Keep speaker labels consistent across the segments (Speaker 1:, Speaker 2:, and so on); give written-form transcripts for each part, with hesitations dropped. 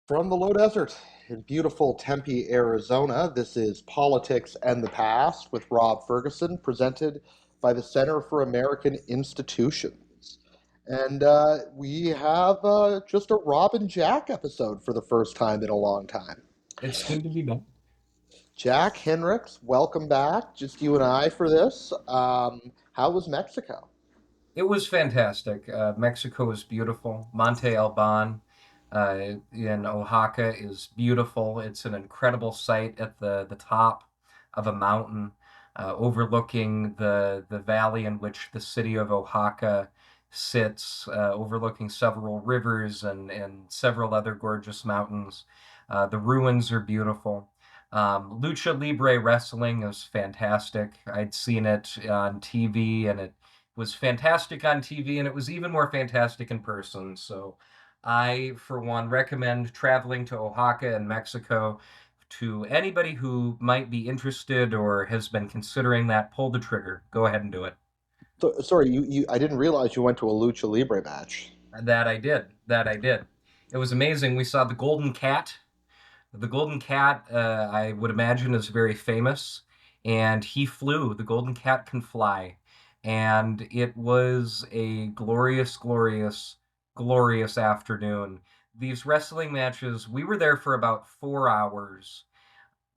Speaker 1: From the low desert in beautiful Tempe, Arizona, this is Politics and the Past with Rob Ferguson, presented by the Center for American Institutions. And we have just a Rob and Jack episode for the first time in a long time.
Speaker 2: It's good to be back.
Speaker 1: Jack Hinrichs, welcome back. Just you and I for this. How was Mexico?
Speaker 2: It was fantastic. Mexico is beautiful. Monte Alban in Oaxaca is beautiful. It's an incredible site at the top of a mountain overlooking the valley in which the city of Oaxaca sits, overlooking several rivers and several other gorgeous mountains. The ruins are beautiful. Lucha Libre wrestling is fantastic. I'd seen it on TV and it was fantastic on TV, and it was even more fantastic in person. So, I, for one, recommend traveling to Oaxaca and Mexico to anybody who might be interested or has been considering that. Pull the trigger. Go ahead and do it.
Speaker 1: So, sorry, I didn't realize you went to a Lucha Libre match.
Speaker 2: That I did. That I did. It was amazing. We saw the Golden Cat. The Golden Cat, I would imagine, is very famous, and he flew. The Golden Cat can fly, and it was a glorious, glorious, glorious afternoon. These wrestling matches, we were there for about 4 hours.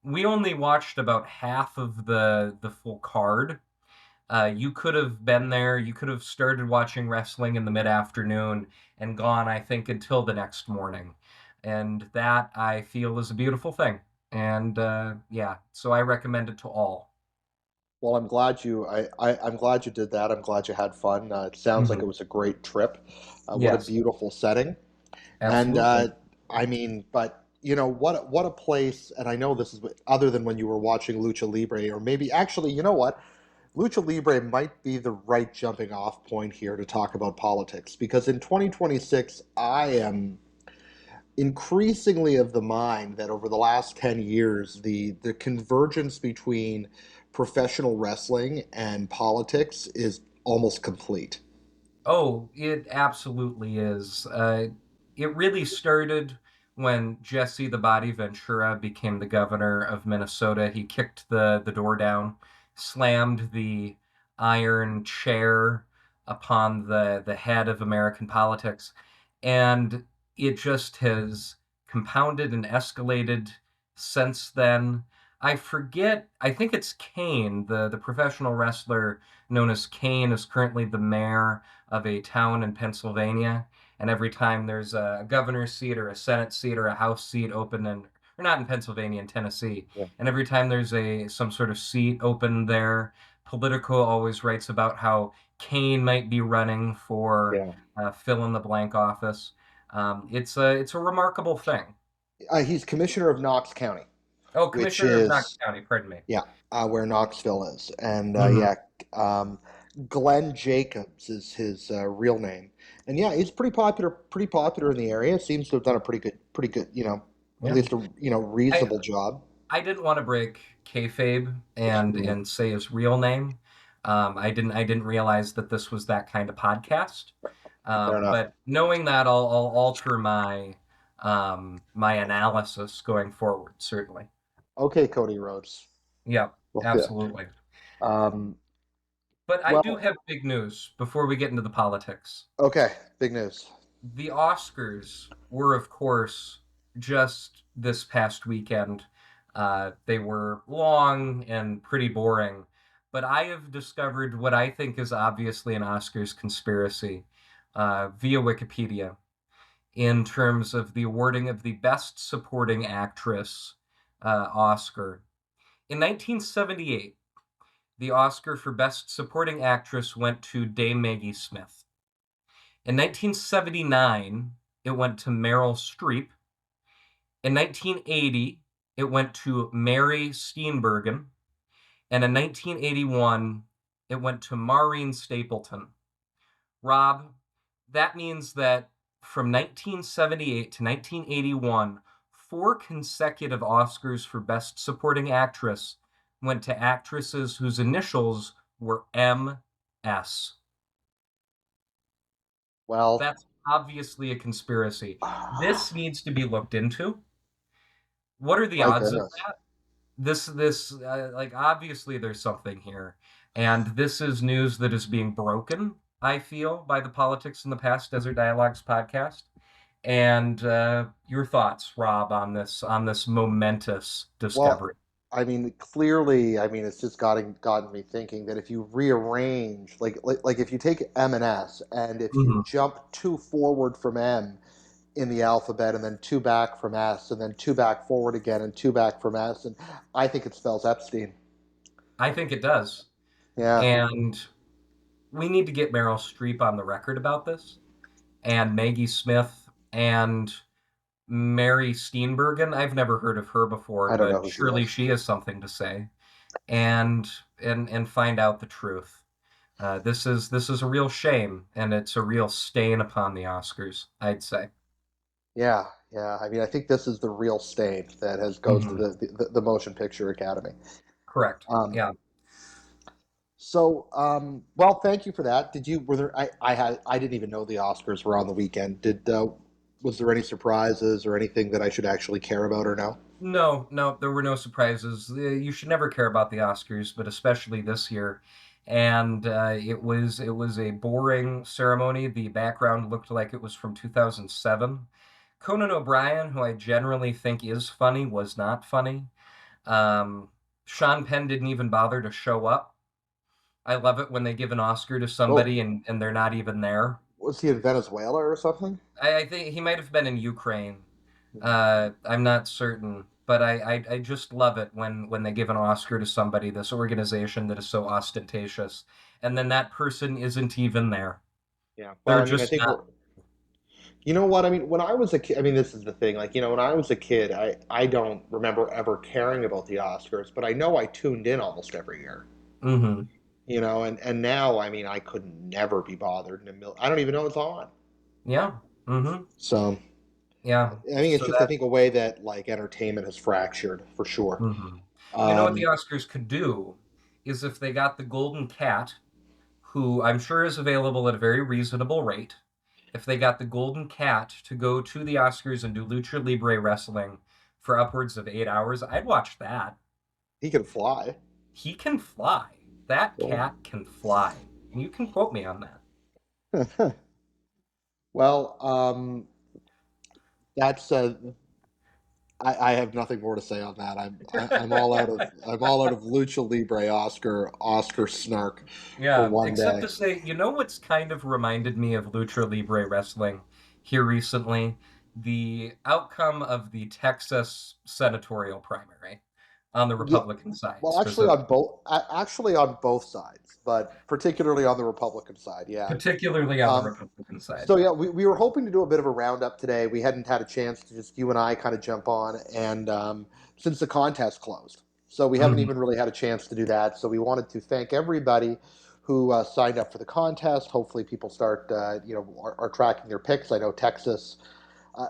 Speaker 2: We only watched about half of the full card. You could have been there. You could have started watching wrestling in the mid-afternoon and gone, I think, until the next morning. And that I feel is a beautiful thing. And yeah, so I recommend it to all.
Speaker 1: Well, I'm glad you did that. I'm glad you had fun. It sounds like
Speaker 2: Hmm.
Speaker 1: it was a great trip. What a
Speaker 2: Yes,
Speaker 1: beautiful setting. And
Speaker 2: absolutely.
Speaker 1: I mean, but what a place. And I know this is other than when you were watching Lucha Libre, or maybe actually, you know what? Lucha Libre might be the right jumping off point here to talk about politics because in 2026, I am increasingly of the mind that over the last 10 years, the convergence between professional wrestling and politics is almost complete.
Speaker 2: Oh, it absolutely is. It really started when Jesse the Body Ventura became the governor of Minnesota. He kicked the door down, slammed the iron chair upon the head of American politics, and it just has compounded and escalated since then. I forget, I think it's Kane, the professional wrestler known as Kane, is currently the mayor of a town in Pennsylvania, and every time there's a governor's seat or a Senate seat or a House seat open in, or not in Pennsylvania, in Tennessee,
Speaker 1: Yeah.
Speaker 2: and every time there's a some sort of seat open there, Politico always writes about how Kane might be running for
Speaker 1: Yeah.
Speaker 2: fill in the blank office. It's a remarkable thing.
Speaker 1: He's commissioner of Knox County,
Speaker 2: Oh,
Speaker 1: which
Speaker 2: Commissioner of Knox
Speaker 1: is,
Speaker 2: County, pardon me.
Speaker 1: yeah, where Knoxville is. And
Speaker 2: Hmm.
Speaker 1: yeah, um, Glenn Jacobs is his real name. And yeah, he's pretty popular in the area. Seems to have done a pretty good, at
Speaker 2: Yeah.
Speaker 1: least a
Speaker 2: I
Speaker 1: reasonable job.
Speaker 2: I didn't want to break kayfabe and
Speaker 1: Mhm.
Speaker 2: say his real name. I didn't realize that this was that kind of podcast.
Speaker 1: Fair enough.
Speaker 2: But knowing that, I'll alter my analysis going forward. Certainly.
Speaker 1: Okay, Cody Rhodes.
Speaker 2: Yeah,
Speaker 1: Well, yeah.
Speaker 2: absolutely.
Speaker 1: Um,
Speaker 2: But I do
Speaker 1: well,
Speaker 2: have big news before we get into the politics.
Speaker 1: okay, big news.
Speaker 2: The Oscars were, of course, just this past weekend. They were long and pretty boring, but I have discovered what I think is obviously an Oscars conspiracy via Wikipedia in terms of the awarding of the Best Supporting Actress Oscar. In 1978, the Oscar for Best Supporting Actress went to Dame Maggie Smith. In 1979, it went to Meryl Streep. In 1980, it went to Mary Steenburgen. And in 1981, it went to Maureen Stapleton. Rob, that means that from 1978 to 1981, four consecutive Oscars for Best Supporting Actress went to actresses whose initials were MS.
Speaker 1: Well,
Speaker 2: That's obviously a conspiracy. This needs to be looked into. What are the
Speaker 1: My
Speaker 2: odds of
Speaker 1: goodness.
Speaker 2: that? Like, obviously there's something here, and this is news that is being broken, I feel, by the Politics in the Past Desert Dialogues podcast. And your thoughts, Rob, on this momentous
Speaker 1: Well,
Speaker 2: discovery?
Speaker 1: I mean, clearly, I mean, it's just gotten me thinking that if you rearrange, like if you take M and S, and if you
Speaker 2: Hmm.
Speaker 1: jump two forward from M in the alphabet, and then two back from S, and then two back forward again, and two back from S, and I think it spells Epstein.
Speaker 2: I think it does,
Speaker 1: Yeah,
Speaker 2: and we need to get Meryl Streep on the record about this, and Maggie Smith and Mary Steenburgen. I've never heard of her before,
Speaker 1: I don't know
Speaker 2: but
Speaker 1: who she
Speaker 2: surely
Speaker 1: is.
Speaker 2: she has something to say, and find out the truth. This is a real shame, and it's a real stain upon the Oscars, I'd say.
Speaker 1: Yeah, yeah. I mean, I think this is the real stain that has goes to
Speaker 2: Hmm.
Speaker 1: the Motion Picture Academy.
Speaker 2: Correct.
Speaker 1: Um,
Speaker 2: Yeah.
Speaker 1: well, thank you for that. Did you were there? I didn't even know the Oscars were on the weekend. Did Was there any surprises or anything that I should actually care about or no?
Speaker 2: No, no, there were no surprises. You should never care about the Oscars, but especially this year. And it was a boring ceremony. The background looked like it was from 2007. Conan O'Brien, who I generally think is funny, was not funny. Um, Sean Penn didn't even bother to show up. I love it when they give an Oscar to
Speaker 1: Oh,
Speaker 2: somebody and they're not even there.
Speaker 1: was he in Venezuela or something?
Speaker 2: I think he might have been in Ukraine. I'm not certain, but I just love it when they give an Oscar to somebody, this organization that is so ostentatious, and then that person isn't even there.
Speaker 1: Yeah. Well,
Speaker 2: They're
Speaker 1: I mean, I
Speaker 2: just
Speaker 1: think
Speaker 2: not.
Speaker 1: we're. You know what? I mean, when I was a kid, I mean, this is the thing. Like, when I was a kid, I don't remember ever caring about the Oscars, but I know I tuned in almost every year.
Speaker 2: Hmm.
Speaker 1: And now, I mean, I could never be bothered in a mil. I don't even know it's on.
Speaker 2: Yeah. Hmm.
Speaker 1: So
Speaker 2: Yeah.
Speaker 1: I think it's
Speaker 2: So
Speaker 1: just I
Speaker 2: that.
Speaker 1: think a way that like entertainment has fractured for sure.
Speaker 2: Hmm. You know what the
Speaker 1: Um,
Speaker 2: Oscars could do is if they got the Golden Cat, who I'm sure is available at a very reasonable rate. If they got the Golden Cat to go to the Oscars and do Lucha Libre wrestling for upwards of 8 hours, I'd watch that.
Speaker 1: he can fly.
Speaker 2: He can fly. That
Speaker 1: So.
Speaker 2: cat can fly. And you can quote me on that.
Speaker 1: Well, that's I have nothing more to say on that. I'm all out of lucha libre Oscar snark for
Speaker 2: Yeah,
Speaker 1: one
Speaker 2: except
Speaker 1: day.
Speaker 2: to say, you know what's kind of reminded me of Lucha Libre wrestling here recently? The outcome of the Texas senatorial primary on the
Speaker 1: Yeah,
Speaker 2: Republican side,
Speaker 1: well,
Speaker 2: specifically.
Speaker 1: actually on both sides, but particularly on the Republican side. Yeah.
Speaker 2: Particularly on the
Speaker 1: Um,
Speaker 2: Republican side.
Speaker 1: So yeah, we were hoping to do a bit of a roundup today. We hadn't had a chance to just you and I kind of jump on, and since the contest closed, so we haven't
Speaker 2: Hmm.
Speaker 1: even really had a chance to do that. So we wanted to thank everybody who signed up for the contest. Hopefully, people start are tracking their picks. I know Texas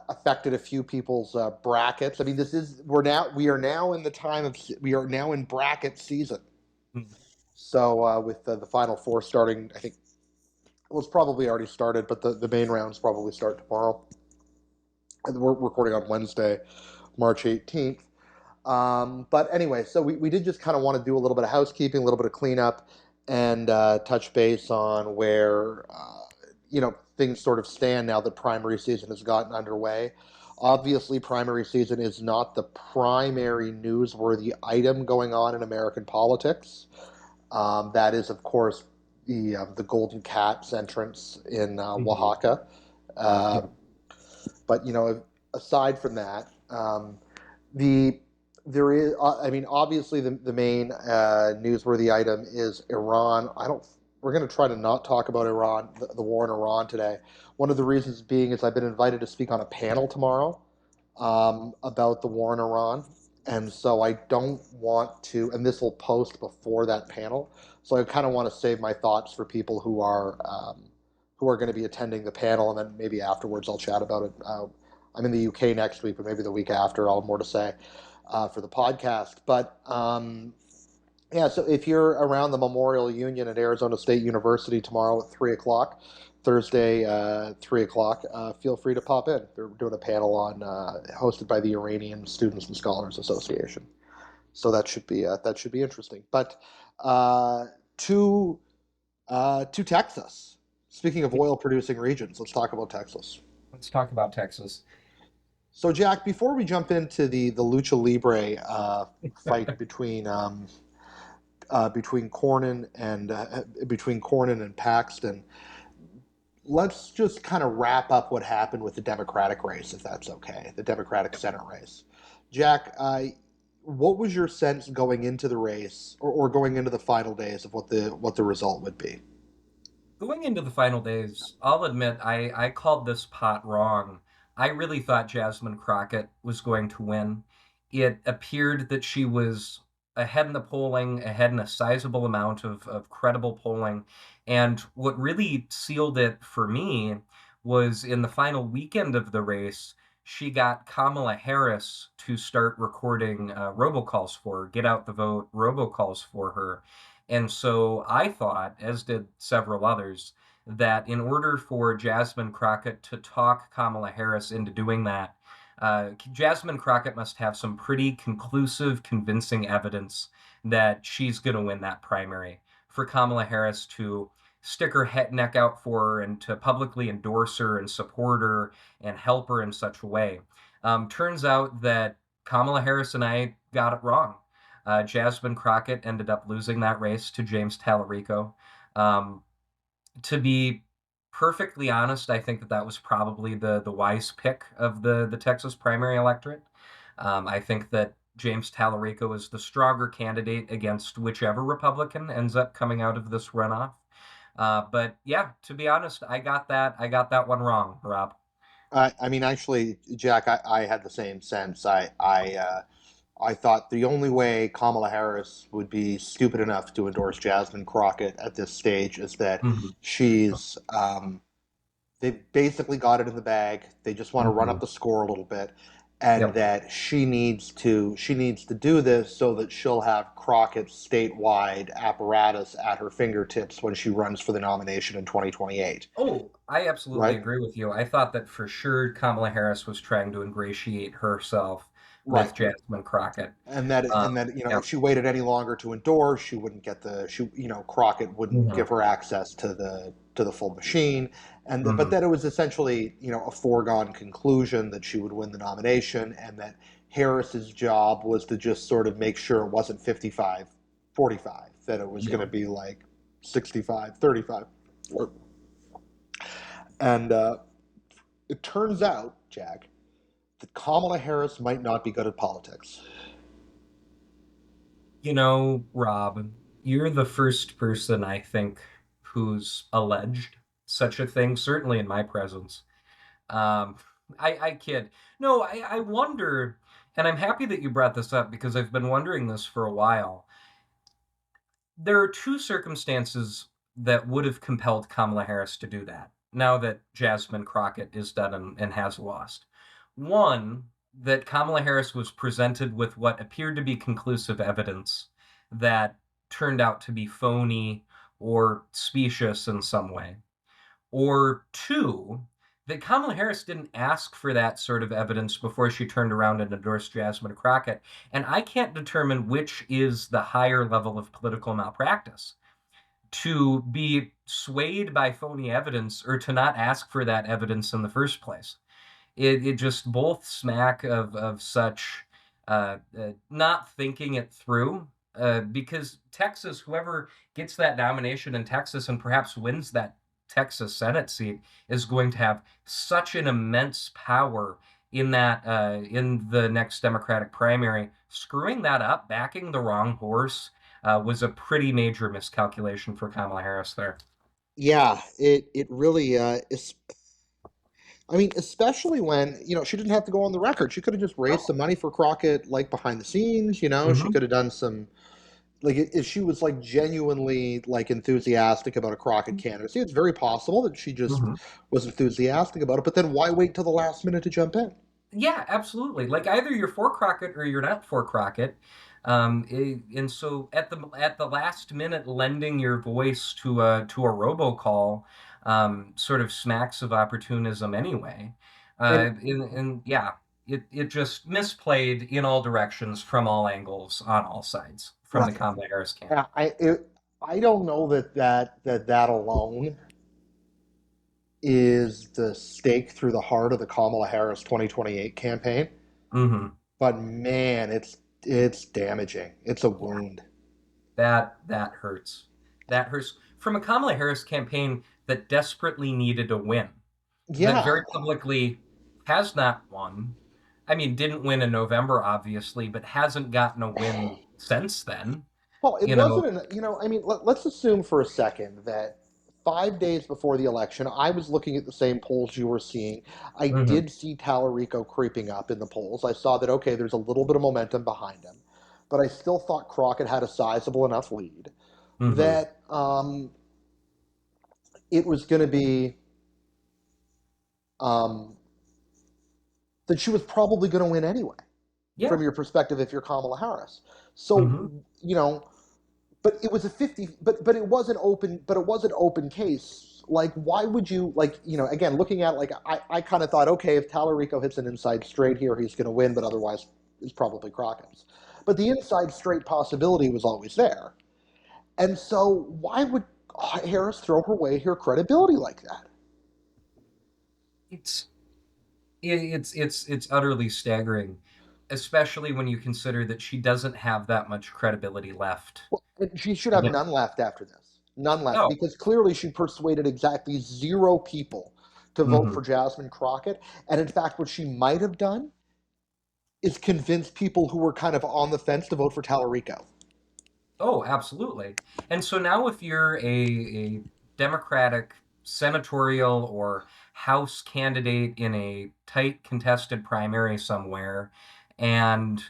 Speaker 1: affected a few people's brackets. I mean, this is we are now in the time of we are now in bracket season. So with the Final Four starting, I think well, it's probably already started, but the main rounds probably start tomorrow. And we're recording on Wednesday, March 18th. But anyway, so we did just kind of want to do a little bit of housekeeping, a little bit of cleanup, and touch base on where things sort of stand now that primary season has gotten underway. Obviously, primary season is not the primary newsworthy item going on in American politics. That is, of course, the Golden Cat's entrance in
Speaker 2: Hmm.
Speaker 1: Oaxaca. Uh, but aside from that, the there is, I mean, obviously the main newsworthy item is Iran. I don't. We're going to try to not talk about Iran, the war in Iran today. One of the reasons being is I've been invited to speak on a panel tomorrow about the war in Iran, and so I don't want to. And this will post before that panel, so I kind of want to save my thoughts for people who are going to be attending the panel, and then maybe afterwards I'll chat about it. I'm in the UK next week, but maybe the week after I'll have more to say for the podcast. But Yeah, so if you're around the Memorial Union at Arizona State University tomorrow at 3 o'clock, Thursday, 3 o'clock, feel free to pop in. They're doing a panel on hosted by the Iranian Students and Scholars Association. So that should be interesting. But uh, to to Texas. Speaking of oil producing regions, let's talk about Texas.
Speaker 2: Let's talk about Texas.
Speaker 1: So, Jack, before we jump into the Lucha Libre fight between Cornyn and Paxton, let's just kind of wrap up what happened with the Democratic race, if that's okay, the Democratic Senate race. Jack, what was your sense going into the race, or going into the final days of what the result would be?
Speaker 2: Going into the final days, I'll admit I called this pot wrong. I really thought Jasmine Crockett was going to win. It appeared that she was ahead in the polling, ahead in a sizable amount of credible polling. And what really sealed it for me was in the final weekend of the race, she got Kamala Harris to start recording robocalls for her, get out the vote robocalls for her. And so I thought, as did several others, that in order for Jasmine Crockett to talk Kamala Harris into doing that, Jasmine Crockett must have some pretty conclusive, convincing evidence that she's going to win that primary for Kamala Harris to stick her neck out for her and to publicly endorse her and support her and help her in such a way. Turns out that Kamala Harris and I got it wrong. Jasmine Crockett ended up losing that race to James Tallarico. Um, to be perfectly honest, I think that that was probably the wise pick of the Texas primary electorate. I think that James Tallarico is the stronger candidate against whichever Republican ends up coming out of this runoff. But yeah, to be honest, I got that one wrong, Rob.
Speaker 1: I mean, actually, Jack, I had the same sense. I thought the only way Kamala Harris would be stupid enough to endorse Jasmine Crockett at this stage is that
Speaker 2: Hmm.
Speaker 1: she's they basically got it in the bag. They just want to run
Speaker 2: Hmm.
Speaker 1: up the score a little bit, and
Speaker 2: Yep.
Speaker 1: that she needs to do this so that she'll have Crockett's statewide apparatus at her fingertips when she runs for the nomination in 2028.
Speaker 2: Oh, I absolutely
Speaker 1: Right?
Speaker 2: agree with you. I thought that for sure Kamala Harris was trying to ingratiate herself
Speaker 1: Right.
Speaker 2: with Jasmine Crockett.
Speaker 1: And that
Speaker 2: Yeah.
Speaker 1: if she waited any longer to endorse, she wouldn't get the she Crockett wouldn't
Speaker 2: Hmm.
Speaker 1: give her access to the full machine, but
Speaker 2: Hmm.
Speaker 1: that it was essentially a foregone conclusion that she would win the nomination, and that Harris's job was to just sort of make sure it wasn't 55-45, that it was going
Speaker 2: Yeah.
Speaker 1: to be like 65-35. And it turns out, Jack, that Kamala Harris might not be good at politics.
Speaker 2: You know, Rob, you're the first person I think who's alleged such a thing, certainly in my presence. Um, I kid. No, I wonder, and I'm happy that you brought this up because I've been wondering this for a while. There are two circumstances that would have compelled Kamala Harris to do that now that Jasmine Crockett is done and has lost. One, that Kamala Harris was presented with what appeared to be conclusive evidence that turned out to be phony or specious in some way. Or two, that Kamala Harris didn't ask for that sort of evidence before she turned around and endorsed Jasmine Crockett. And I can't determine which is the higher level of political malpractice, to be swayed by phony evidence or to not ask for that evidence in the first place. It just both smack of such not thinking it through. Because Texas, whoever gets that nomination in Texas and perhaps wins that Texas Senate seat, is going to have such an immense power in that in the next Democratic primary. Screwing that up, backing the wrong horse, was a pretty major miscalculation for Kamala Harris there.
Speaker 1: Yeah, it really is. I mean, especially when, she didn't have to go on the record. She could have just raised some money for Crockett, like behind the scenes, she
Speaker 2: Hmm.
Speaker 1: could have done some, like, if she was like genuinely like enthusiastic about a Crockett candidacy, it's very possible that she just
Speaker 2: Hmm.
Speaker 1: was enthusiastic about it. But then why wait till the last minute to jump in?
Speaker 2: Yeah, absolutely. Like either you're for Crockett or you're not for Crockett. And so at the last minute, lending your voice to a robocall sort of smacks of opportunism anyway.
Speaker 1: And
Speaker 2: And yeah, it just misplayed in all directions from all angles on all sides from the
Speaker 1: right,
Speaker 2: Kamala Harris camp.
Speaker 1: I don't know that alone is the stake through the heart of the Kamala Harris 2028 campaign.
Speaker 2: Hmm.
Speaker 1: But man, it's damaging. It's a
Speaker 2: Yeah,
Speaker 1: wound.
Speaker 2: that hurts. That hurts from a Kamala Harris campaign that desperately needed a win, that
Speaker 1: Yeah.
Speaker 2: very publicly has not won. I mean, didn't win in November, obviously, but hasn't gotten a win since then.
Speaker 1: Well, it
Speaker 2: You know,
Speaker 1: wasn't I mean, let's assume for a second that 5 days before the election, I was looking at the same polls you were seeing. I
Speaker 2: hmm
Speaker 1: did see Tallarico creeping up in the polls. I saw that, okay, there's a little bit of momentum behind him, but I still thought Crockett had a sizable enough lead
Speaker 2: hmm
Speaker 1: that it was going to be um, that she was probably going to win anyway,
Speaker 2: yeah,
Speaker 1: from your perspective, if you're Kamala Harris. So,
Speaker 2: hmm
Speaker 1: you know, but it was a 50, but it was an open, but it was an open case. Like, why would you, like, again, looking at it, like, I kind of thought, okay, if Tallarico hits an inside straight here, he's going to win, but otherwise it's probably Crockett's. But the inside straight possibility was always there. And so why would Harris throw her away her credibility like that?
Speaker 2: it's it's utterly staggering, especially when you consider that she doesn't have that much credibility left.
Speaker 1: Well, she should have
Speaker 2: That,
Speaker 1: none left after this. None left,
Speaker 2: oh,
Speaker 1: because clearly she persuaded exactly zero people to vote
Speaker 2: hmm
Speaker 1: for Jasmine Crockett. And in fact, what she might have done is convince people who were kind of on the fence to vote for Tallarico.
Speaker 2: oh, absolutely. And so now, if you're a Democratic senatorial or House candidate in a tight contested primary somewhere, and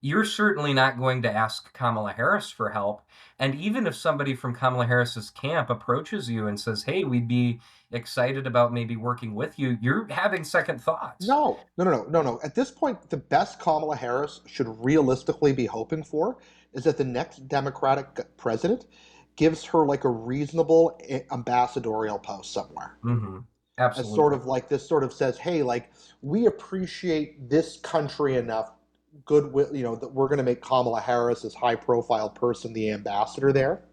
Speaker 2: you're certainly not going to ask Kamala Harris for help. And even if somebody from Kamala Harris's camp approaches you and says, "Hey, we'd be excited about maybe working with you," you're having second thoughts.
Speaker 1: No, no, no, no, no, no. At this point, the best Kamala Harris should realistically be hoping for is that the next Democratic president gives her like a reasonable ambassadorial post somewhere.
Speaker 2: Hmm.
Speaker 1: As sort
Speaker 2: Absolutely.
Speaker 1: of like this sort of says, hey, like we appreciate this country enough goodwill, that we're going to make Kamala Harris, this high profile person, the ambassador there,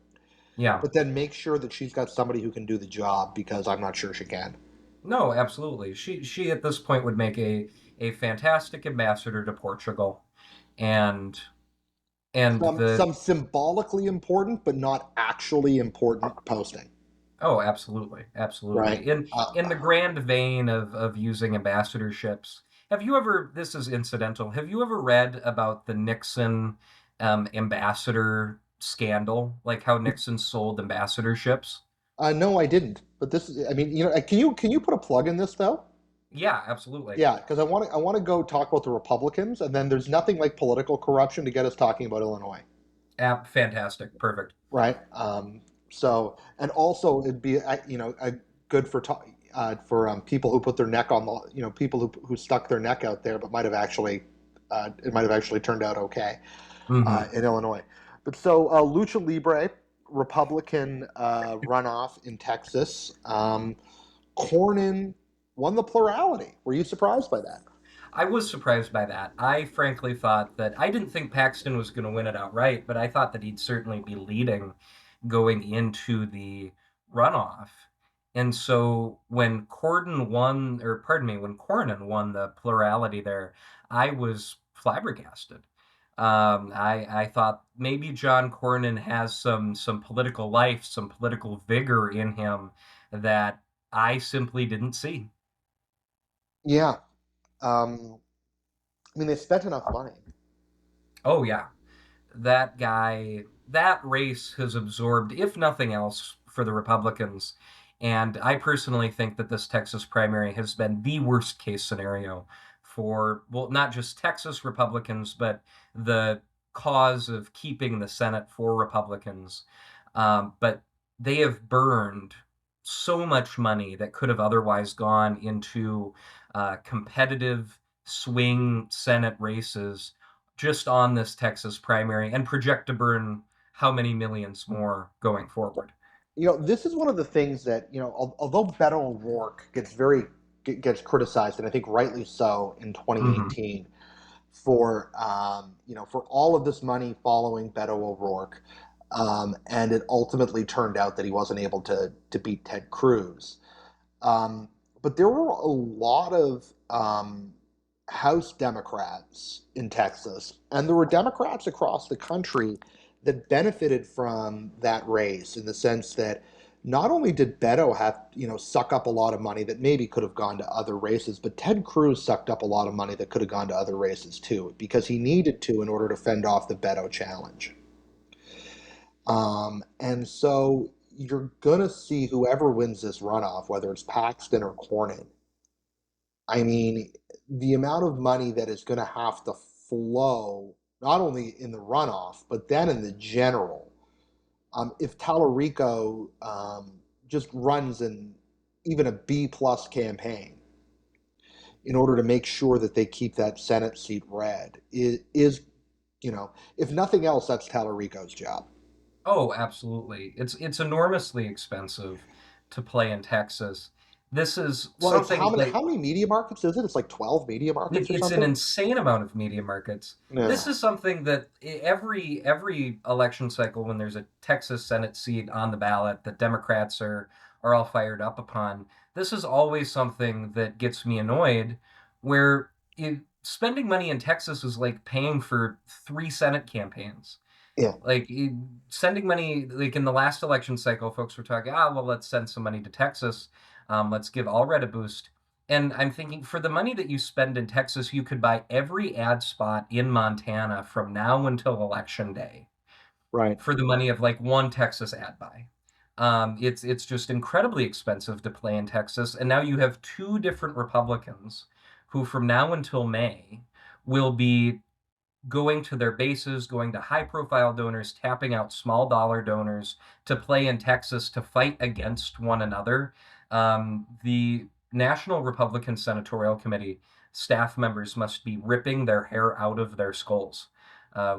Speaker 2: Yeah.
Speaker 1: but then make sure that she's got somebody who can do the job because I'm not sure she can.
Speaker 2: No, absolutely. She at this point would make a fantastic ambassador to Portugal, and and the
Speaker 1: Some symbolically important, but not actually important posting,
Speaker 2: oh, absolutely, absolutely.
Speaker 1: right?
Speaker 2: In the grand vein of using ambassadorships, have you ever? This is incidental. Have you ever read about the Nixon ambassador scandal, like how Nixon sold ambassadorships?
Speaker 1: No, I didn't. But this is, I mean, can you put a plug in this though?
Speaker 2: Yeah, absolutely.
Speaker 1: Yeah, because I want to go talk about the Republicans, and then there's nothing like political corruption to get us talking about Illinois,
Speaker 2: Fantastic, perfect.
Speaker 1: right? So, and also it'd be good for people who put their neck on the people who stuck their neck out there, but might have actually it might have actually turned out okay
Speaker 2: Hmm.
Speaker 1: in Illinois. But so Lucha Libre, Republican runoff in Texas. Cornyn won the plurality. Were you surprised by that?
Speaker 2: I was surprised by that. I frankly thought that I didn't think Paxton was going to win it outright, but I thought that he'd certainly be leading going into the runoff. And so when Corden won, or pardon me, when Cornyn won the plurality there, I was flabbergasted. I thought maybe John Cornyn has some political life, some political vigor in him that I simply didn't see.
Speaker 1: Yeah. I mean, they spent enough money.
Speaker 2: Oh yeah, that guy, that race has absorbed, if nothing else, for the Republicans. And I personally think that this Texas primary has been the worst case scenario for, well, not just Texas Republicans, but the cause of keeping the Senate for Republicans. But they have burned so much money that could have otherwise gone into competitive swing Senate races just on this Texas primary and project to burn how many millions more going forward.
Speaker 1: This is one of the things that, although Beto O'Rourke gets criticized, and I think rightly so in
Speaker 2: Mm-hmm.
Speaker 1: 2018 for for all of this money following Beto O'Rourke, and it ultimately turned out that he wasn't able to beat Ted Cruz. Um, but there were a lot of House Democrats in Texas, and there were Democrats across the country that benefited from that race in the sense that not only did Beto have, suck up a lot of money that maybe could have gone to other races, but Ted Cruz sucked up a lot of money that could have gone to other races too, because he needed to in order to fend off the Beto challenge. And so you're going to see whoever wins this runoff, whether it's Paxton or Cornyn. I mean, the amount of money that is going to have to flow, not only in the runoff, but then in the general. If Tallarico just runs in even a B+ campaign in order to make sure that they keep that Senate seat red, if nothing else, that's Tallarico's job.
Speaker 2: Oh, absolutely. It's enormously expensive to play in Texas. This is
Speaker 1: Well, it's how
Speaker 2: something
Speaker 1: many
Speaker 2: like
Speaker 1: how many media markets is it? It's like 12 media markets or
Speaker 2: it's an
Speaker 1: something.
Speaker 2: insane amount of media markets. This
Speaker 1: Yeah,
Speaker 2: is something that every election cycle, when there's a Texas Senate seat on the ballot that Democrats are all fired up upon, this is always something that gets me annoyed. Where spending money in Texas is like paying for three Senate campaigns.
Speaker 1: yeah,
Speaker 2: Like sending money, like in the last election cycle, folks were talking, well, let's send some money to Texas. Let's give all red a boost. And I'm thinking, for the money that you spend in Texas, you could buy every ad spot in Montana from now until election day
Speaker 1: right.
Speaker 2: for the money of like one Texas ad buy. It's just incredibly expensive to play in Texas, and now you have two different Republicans who, from now until May, will be going to their bases, going to high profile donors, tapping out small dollar donors to play in Texas to fight against one another. The National Republican Senatorial Committee staff members must be ripping their hair out of their skulls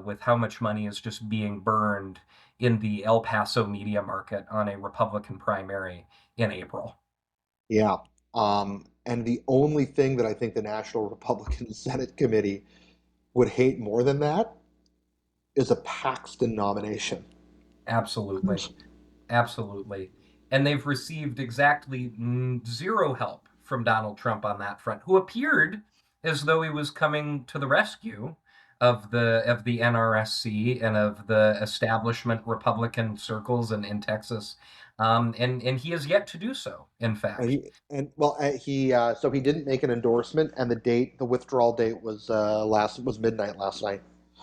Speaker 2: with how much money is just being burned in the El Paso media market on a Republican primary in April.
Speaker 1: Yeah. And the only thing that I think the National Republican Senate Committee would hate more than that is a Paxton nomination.
Speaker 2: Absolutely. Absolutely. And they've received exactly zero help from Donald Trump on that front, who appeared as though he was coming to the rescue of the NRSC and of the establishment Republican circles in Texas. And he has yet to do so, in
Speaker 1: And
Speaker 2: fact.
Speaker 1: he didn't make an endorsement, and the withdrawal date was midnight last night.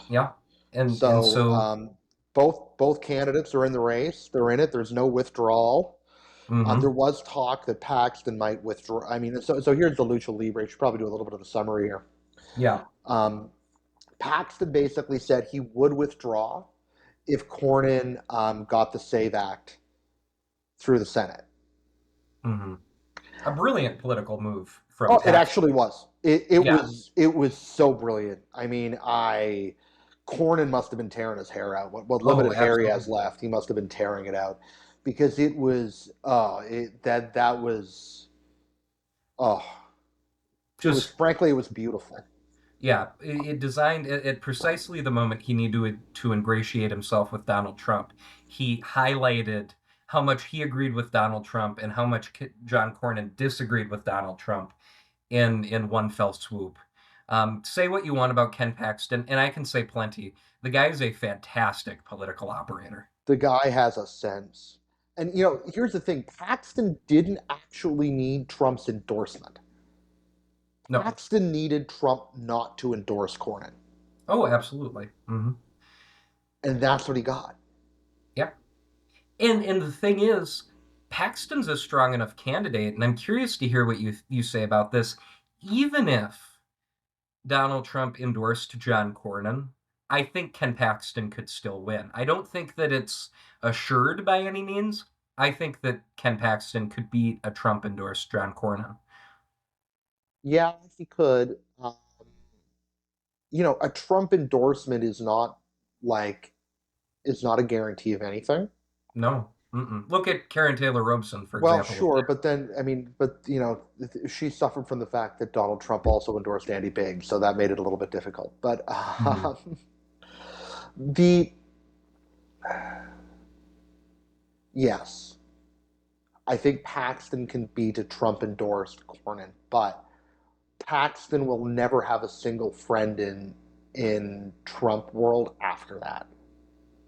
Speaker 2: Yeah. And
Speaker 1: So
Speaker 2: so
Speaker 1: both candidates are in the race. They're in it. There's no withdrawal. There
Speaker 2: mhm,
Speaker 1: was talk that Paxton might withdraw. I mean, so here's the Lucha Libre. I should probably do a little bit of a summary here.
Speaker 2: yeah.
Speaker 1: Um, Paxton basically said he would withdraw if Cornyn got the SAVE Act through the Senate.
Speaker 2: hmm A brilliant political move from
Speaker 1: Oh, it
Speaker 2: Paxton.
Speaker 1: actually was. It
Speaker 2: Yeah.
Speaker 1: was so brilliant. I mean, Cornyn must have been tearing his hair out. What
Speaker 2: Oh,
Speaker 1: limited hair he has
Speaker 2: absolutely.
Speaker 1: left, he must have been tearing it out because it was that was oh
Speaker 2: Just
Speaker 1: frankly it was beautiful.
Speaker 2: Yeah, it designed at precisely the moment he needed to ingratiate himself with Donald Trump. He highlighted how much he agreed with Donald Trump and how much John Cornyn disagreed with Donald Trump in one fell swoop. Say what you want about Ken Paxton, and I can say plenty. The guy is a fantastic political operator.
Speaker 1: The guy has a sense. And here's the thing: Paxton didn't actually need Trump's endorsement.
Speaker 2: No.
Speaker 1: Paxton needed Trump not to endorse Cornyn,
Speaker 2: Oh, absolutely.
Speaker 1: and that's what he got.
Speaker 2: Yep. And the thing is, Paxton's a strong enough candidate, and I'm curious to hear what you say about this. Even if Donald Trump endorsed John Cornyn, I think Ken Paxton could still win. I don't think that it's assured by any means. I think that Ken Paxton could beat a Trump endorsed John Cornyn.
Speaker 1: Yeah, he could. a Trump endorsement like is not a guarantee of anything.
Speaker 2: No. Mm-mm. Look at Karen Taylor Robson, for
Speaker 1: Well,
Speaker 2: example, with
Speaker 1: sure,
Speaker 2: that.
Speaker 1: but then I mean, but she suffered from the fact that Donald Trump also endorsed Andy Biggs, so that made it a little bit difficult. But
Speaker 2: Mhm.
Speaker 1: the yes, I think Paxton can beat a Trump endorsed Cornyn, but Paxton will never have a single friend in Trump world after that.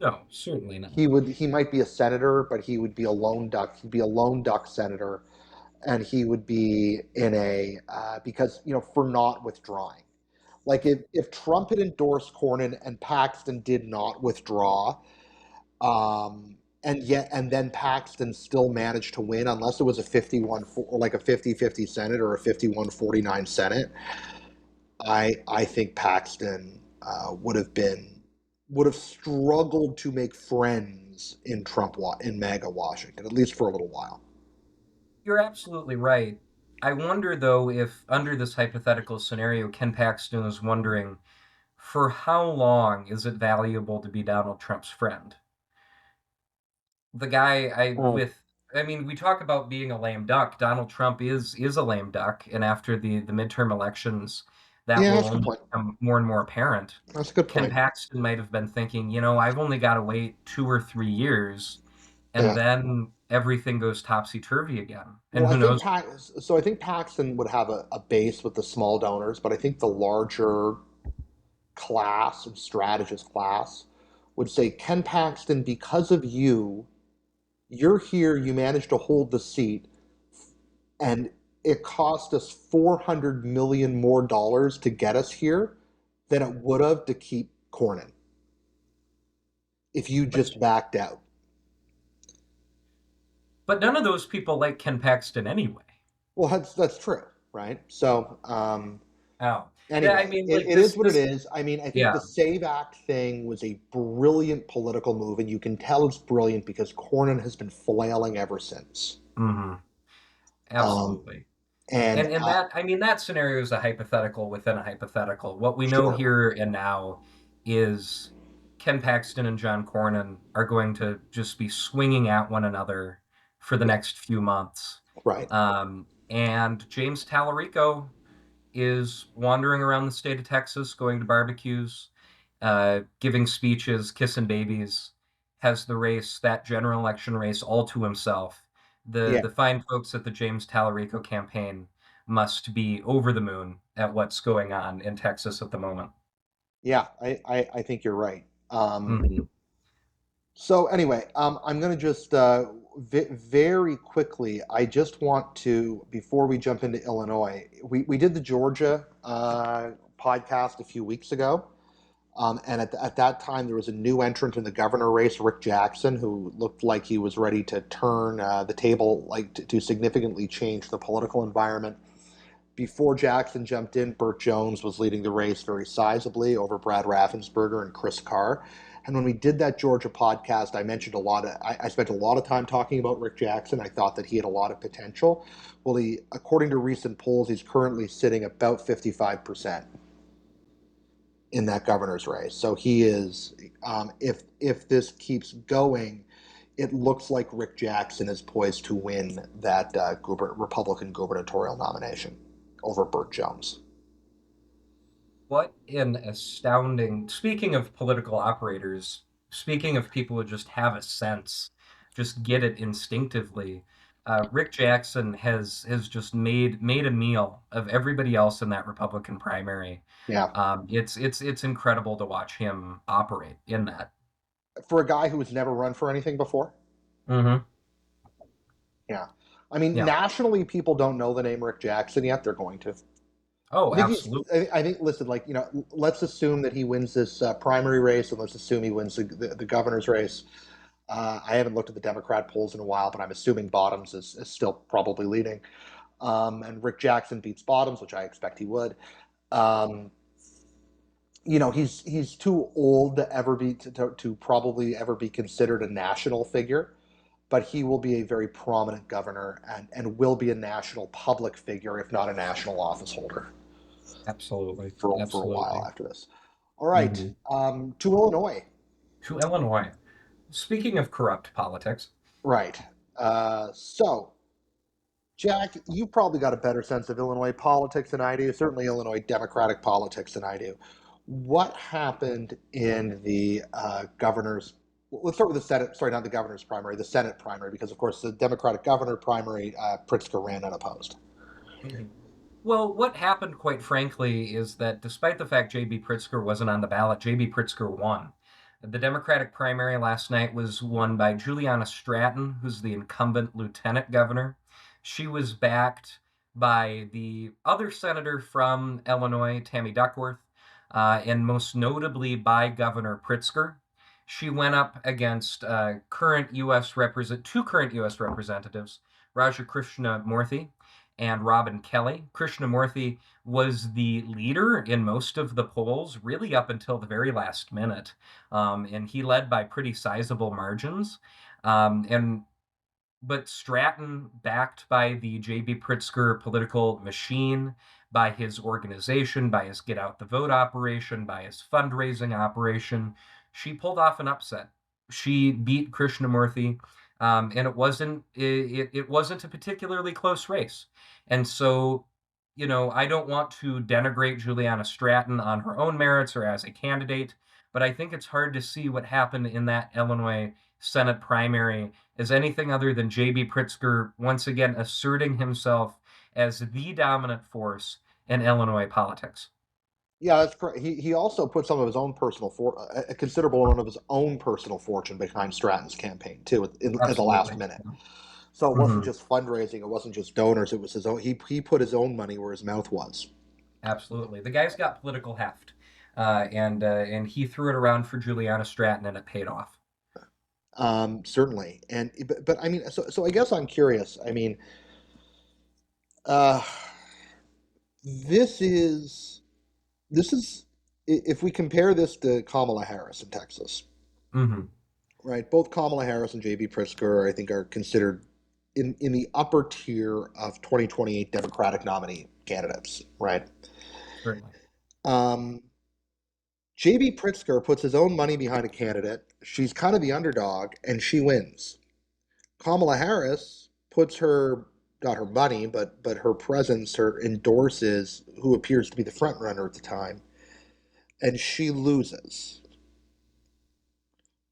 Speaker 2: No, certainly not.
Speaker 1: He might be a senator, but he would be a lone duck. He'd be a lone duck senator, and he would be in a because for not withdrawing. Like if Trump had endorsed Cornyn and Paxton did not withdraw, and then Paxton still managed to win, unless it was a 51 or like a 50-50 Senate or a 51-49 Senate. I think Paxton would have struggled to make friends in in MAGA Washington, at least for a little while.
Speaker 2: You're absolutely right. I wonder, though, if under this hypothetical scenario, Ken Paxton is wondering for how long is it valuable to be Donald Trump's friend? The guy I mean, we talk about being a lame duck. Donald Trump is a lame duck, and after the midterm elections, that
Speaker 1: Yeah,
Speaker 2: will
Speaker 1: that's a good
Speaker 2: only
Speaker 1: point.
Speaker 2: become more and more apparent.
Speaker 1: That's a good
Speaker 2: Ken
Speaker 1: point.
Speaker 2: Paxton might have been thinking, I've only got to wait 2 or 3 years, and
Speaker 1: Yeah.
Speaker 2: then everything goes topsy-turvy again. And
Speaker 1: Well,
Speaker 2: who knows?
Speaker 1: I think Paxton would have a base with the small donors, but I think the larger class and strategist class would say, Ken Paxton, because of you, you're here, you managed to hold the seat, and it cost us 400 million more dollars to get us here than it would have to keep Cornyn if you
Speaker 2: But
Speaker 1: just backed out.
Speaker 2: but none of those people like Ken Paxton anyway.
Speaker 1: Well, that's true, right? So,
Speaker 2: Oh, yeah. I
Speaker 1: anyway,
Speaker 2: mean,
Speaker 1: it,
Speaker 2: like
Speaker 1: it is what it
Speaker 2: this.
Speaker 1: is. I mean, I think the
Speaker 2: Yeah.
Speaker 1: Save Act thing was a brilliant political move, and you can tell it's brilliant because Cornyn has been flailing ever since.
Speaker 2: Hmm.
Speaker 1: Um,
Speaker 2: Absolutely.
Speaker 1: and
Speaker 2: And that, I mean, that scenario is a hypothetical within a hypothetical. What we know
Speaker 1: Sure,
Speaker 2: here and now is Ken Paxton and John Cornyn are going to just be swinging at one another for the
Speaker 1: yeah,
Speaker 2: next few months.
Speaker 1: right,
Speaker 2: And James Tallarico is wandering around the state of Texas, going to barbecues, giving speeches, kissing babies, has the race, that general election race, all to himself. The
Speaker 1: yeah,
Speaker 2: the fine folks at the James Tallarico campaign must be over the moon at what's going on in Texas at the moment.
Speaker 1: yeah. I think you're right.
Speaker 2: Hmm.
Speaker 1: So anyway, I'm going to just very quickly. I just want to before we jump into Illinois, we did the Georgia podcast a few weeks ago. And at that time, there was a new entrant in the governor race, Rick Jackson, who looked like he was ready to turn the table, like to significantly change the political environment. Before Jackson jumped in, Burt Jones was leading the race very sizably over Brad Raffensperger and Chris Carr. And when we did that Georgia podcast, I mentioned I spent a lot of time talking about Rick Jackson. I thought that he had a lot of potential. Well, according to recent polls, he's currently sitting about 55% in that governor's race. So he is, if this keeps going, it looks like Rick Jackson is poised to win that Republican gubernatorial nomination over Burt Jones.
Speaker 2: What an astounding, speaking of political operators, speaking of people who just have a sense, just get it instinctively. Rick Jackson has just made a meal of everybody else in that Republican primary.
Speaker 1: Yeah,
Speaker 2: It's incredible to watch him operate in that.
Speaker 1: for a guy who has never run for anything before.
Speaker 2: Hmm.
Speaker 1: Yeah, I mean,
Speaker 2: Yeah.
Speaker 1: nationally, people don't know the name Rick Jackson yet. They're going to.
Speaker 2: Oh,
Speaker 1: I think he's.
Speaker 2: absolutely.
Speaker 1: I think. Listen, like let's assume that he wins this primary race, and let's assume he wins the governor's race. I haven't looked at the Democrat polls in a while, but I'm assuming Bottoms is still probably leading. And Rick Jackson beats Bottoms, which I expect he would. Um, he's too old to ever be to probably ever be considered a national figure, but he will be a very prominent governor and will be a national public figure, if not a national office holder.
Speaker 2: Absolutely.
Speaker 1: for a while
Speaker 2: Absolutely.
Speaker 1: after this. All right,
Speaker 2: Hmm.
Speaker 1: to Illinois.
Speaker 2: To Illinois. Speaking of corrupt politics.
Speaker 1: Right. So, Jack, you probably got a better sense of Illinois politics than I do. Certainly, Illinois Democratic politics than I do. What happened in the governor's? Let's start with the Senate. Sorry, not the governor's primary, the Senate primary, because of course the Democratic governor primary, Pritzker ran unopposed.
Speaker 2: Mhm. Well, what happened, quite frankly, is that despite the fact J.B. Pritzker wasn't on the ballot, J.B. Pritzker won. The Democratic primary last night was won by Juliana Stratton, who's the incumbent lieutenant governor. She was backed by the other senator from Illinois, Tammy Duckworth, and most notably by Governor Pritzker. She went up against two current U.S. representatives, Raja Krishnamurthy and Robin Kelly. Krishnamurthy was the leader in most of the polls, really up until the very last minute, and he led by pretty sizable margins. And but Stratton, backed by the J.B. Pritzker political machine, by his organization, by his Get Out the Vote operation, by his fundraising operation, she pulled off an upset. She beat Krishnamurthy, and it wasn't a particularly close race. And so, I don't want to denigrate Juliana Stratton on her own merits or as a candidate, but I think it's hard to see what happened in that Illinois Senate primary as anything other than J.B. Pritzker once again asserting himself as the dominant force in Illinois politics.
Speaker 1: Yeah, that's correct. He also put some of his own a considerable amount of his own personal fortune behind Stratton's campaign too, at the last
Speaker 2: Absolutely.
Speaker 1: minute. So it wasn't
Speaker 2: Mhm.
Speaker 1: just fundraising, it wasn't just donors, it was his own. He put his own money where his mouth was.
Speaker 2: Absolutely. The guy's got political heft, and he threw it around for Juliana Stratton, and it paid off.
Speaker 1: Certainly, and but I mean, so I guess I'm curious. I mean, uh, this is this is if we compare this to Kamala Harris in Texas,
Speaker 2: Hmm.
Speaker 1: right? Both Kamala Harris and J.B. Pritzker, I think, are considered in the upper tier of 2028 Democratic nominee candidates, right?
Speaker 2: Certainly.
Speaker 1: Um, J.B. Pritzker puts his own money behind a candidate. She's kind of the underdog, and she wins. Kamala Harris puts her not her money, but her presence, her endorses who appears to be the front runner at the time, and she loses.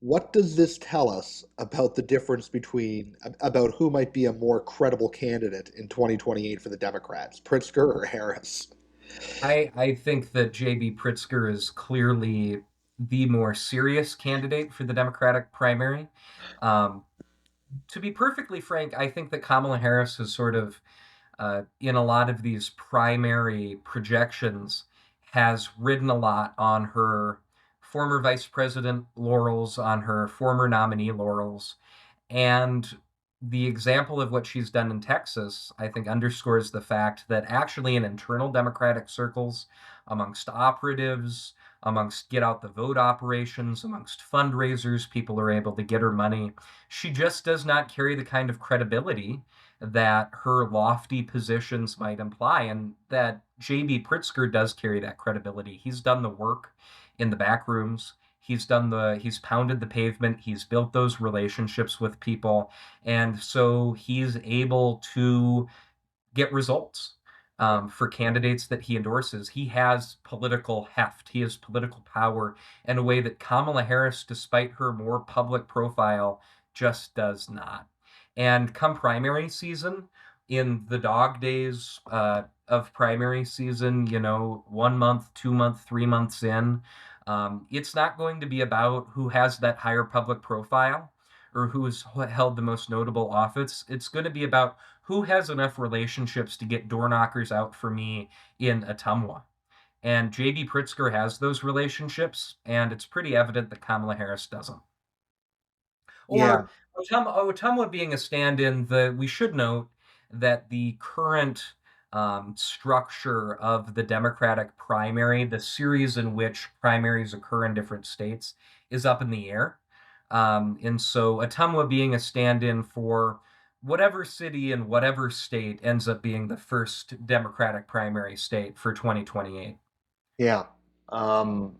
Speaker 1: What does this tell us about the difference between about who might be a more credible candidate in 2028 for the Democrats, Pritzker or Harris?
Speaker 2: I think that J.B. Pritzker is clearly the more serious candidate for the Democratic primary. Um, to be perfectly frank, I think that Kamala Harris has sort of in a lot of these primary projections has ridden a lot on her former vice president laurels, on her former nominee laurels. And the example of what she's done in Texas, I think, underscores the fact that actually in internal Democratic circles, amongst operatives, amongst get out the vote operations, amongst fundraisers, people are able to get her money. She just does not carry the kind of credibility that her lofty positions might imply, and that J.B. Pritzker does carry that credibility. He's done the work in the back rooms. He's pounded the pavement. He's built those relationships with people, and so he's able to get results for candidates that he endorses. He has political heft. He has political power in a way that Kamala Harris, despite her more public profile, just does not. And come primary season, in the dog days of primary season, 1 month, 2 month, 3 months in, it's not going to be about who has that higher public profile or who has held the most notable office. It's going to be about who has enough relationships to get door knockers out for me in Ottumwa. And JB Pritzker has those relationships, and it's pretty evident that Kamala Harris doesn't.
Speaker 1: Yeah,
Speaker 2: Or Ottumwa being a stand-in, we should note that the current structure of the Democratic primary, the series in which primaries occur in different states, is up in the air. And so Ottumwa being a stand-in for whatever city in whatever state ends up being the first Democratic primary state for 2028.
Speaker 1: Yeah. Um,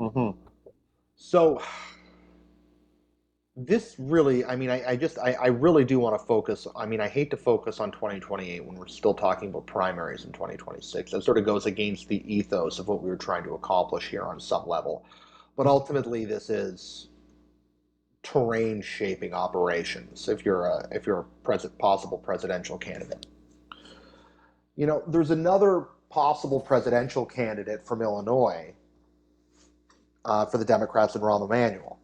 Speaker 1: mhm. So this really, I mean, I really do want to focus. I mean, I hate to focus on 2028 when we're still talking about primaries in 2026. That sort of goes against the ethos of what we were trying to accomplish here on some level. But ultimately, this is terrain shaping operations if you're a possible presidential candidate. You know, there's another possible presidential candidate from Illinois for the Democrats in Rahm Emanuel.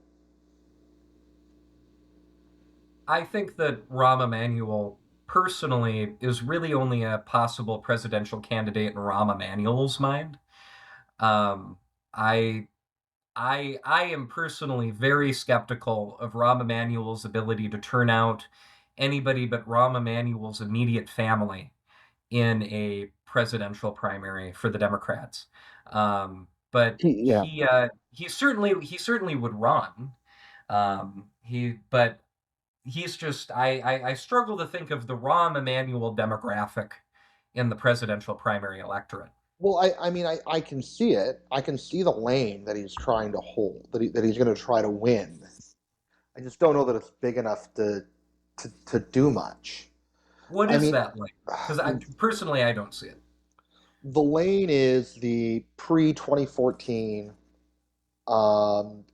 Speaker 2: I think that Rahm Emanuel personally is really only a possible presidential candidate in Rahm Emanuel's mind. Um, I I am personally very skeptical of Rahm Emanuel's ability to turn out anybody but Rahm Emanuel's immediate family in a presidential primary for the Democrats. But
Speaker 1: Yeah.
Speaker 2: he certainly would run. But he's just I struggle to think of the Rahm Emanuel demographic in the presidential primary electorate.
Speaker 1: Well, I mean, I can see it. I can see the lane that he's trying to hold, that he's going to try to win. I just don't know that it's big enough to do much.
Speaker 2: What
Speaker 1: I
Speaker 2: is
Speaker 1: mean,
Speaker 2: that like? Because I personally I don't see it.
Speaker 1: the lane is the pre 2014, um,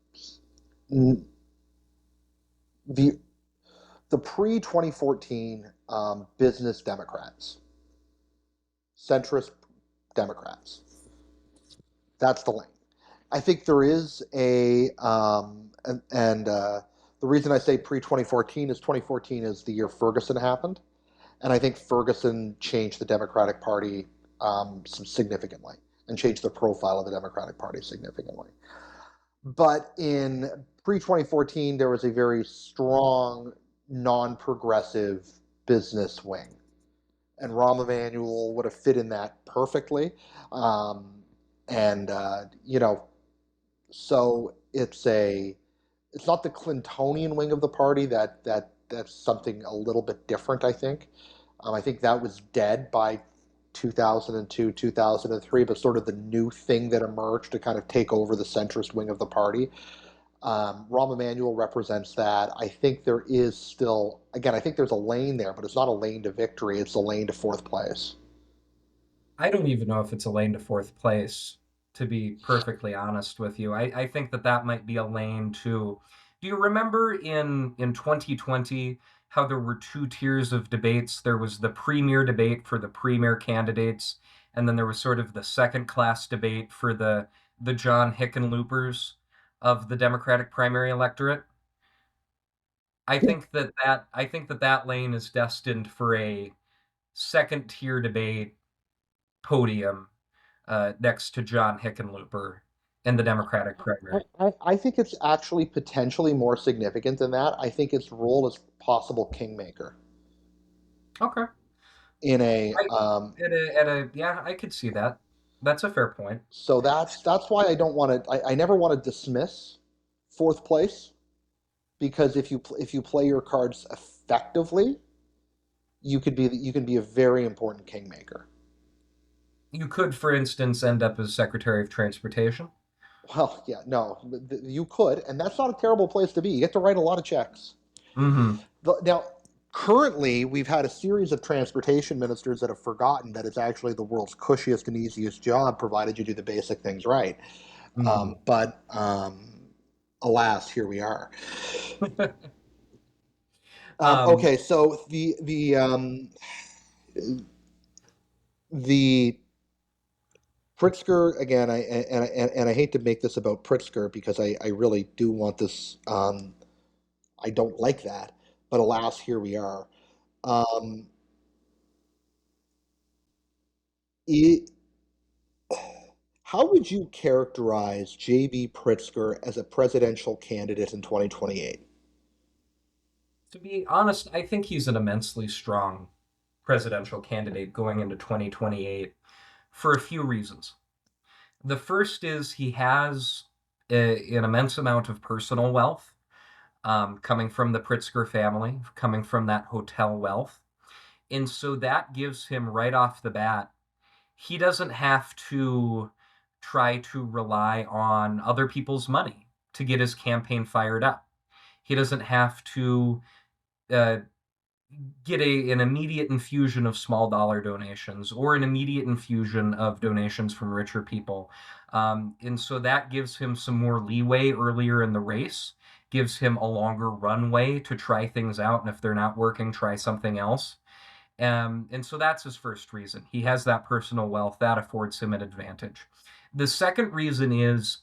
Speaker 1: the the pre 2014 business Democrats, centrist Democrats. That's the lane. I think there is and the reason I say pre 2014 is 2014 is the year Ferguson happened, and I think Ferguson changed the Democratic Party significantly and changed the profile of the Democratic Party significantly. But in pre 2014, there was a very strong non progressive business wing, and Rahm Emanuel would have fit in that perfectly. Um, and so it's not the Clintonian wing of the party that's something a little bit different. I think that was dead by 2002, 2003, but sort of the new thing that emerged to kind of take over the centrist wing of the party. Rahm Emanuel represents that. I think there is still, again, I think there's a lane there, but it's not a lane to victory. It's a lane to fourth place.
Speaker 2: I don't even know if it's a lane to fourth place, to be perfectly honest with you. I think that that might be a lane to. Do you remember in 2020 how there were two tiers of debates? There was the premier debate for the premier candidates, and then there was sort of the second class debate for the John Hickenloopers of the Democratic primary electorate. I think that lane is destined for a second tier debate podium next to John Hickenlooper in the Democratic primary.
Speaker 1: I think it's actually potentially more significant than that. I think its role as possible kingmaker
Speaker 2: Okay.
Speaker 1: in a
Speaker 2: I at a yeah, I could see that. That's a fair point.
Speaker 1: so that's why I don't want to. I never want to dismiss fourth place because if you play your cards effectively, you can be a very important kingmaker.
Speaker 2: You could, for instance, end up as Secretary of Transportation.
Speaker 1: Well, yeah, no, you could, and that's not a terrible place to be. You get to write a lot of checks.
Speaker 2: Mm-hmm.
Speaker 1: Now, currently, we've had a series of transportation ministers that have forgotten that it's actually the world's cushiest and easiest job, provided you do the basic things right.
Speaker 2: Mm-hmm.
Speaker 1: But alas, here we are.
Speaker 2: um,
Speaker 1: Okay, so the Pritzker again. I hate to make this about Pritzker because I really do want this. I don't like that, but alas, here we are. Um, it, how would you characterize J.B. Pritzker as a presidential candidate in 2028?
Speaker 2: to be honest, I think he's an immensely strong presidential candidate going into 2028 for a few reasons. The first is he has an immense amount of personal wealth. coming from the Pritzker family, coming from that hotel wealth. And so that gives him right off the bat, he doesn't have to try to rely on other people's money to get his campaign fired up. He doesn't have to uh, get an immediate infusion of small dollar donations or an immediate infusion of donations from richer people. And so that gives him some more leeway earlier in the race, gives him a longer runway to try things out. And if they're not working, try something else. And so that's his first reason. He has that personal wealth that affords him an advantage. The second reason is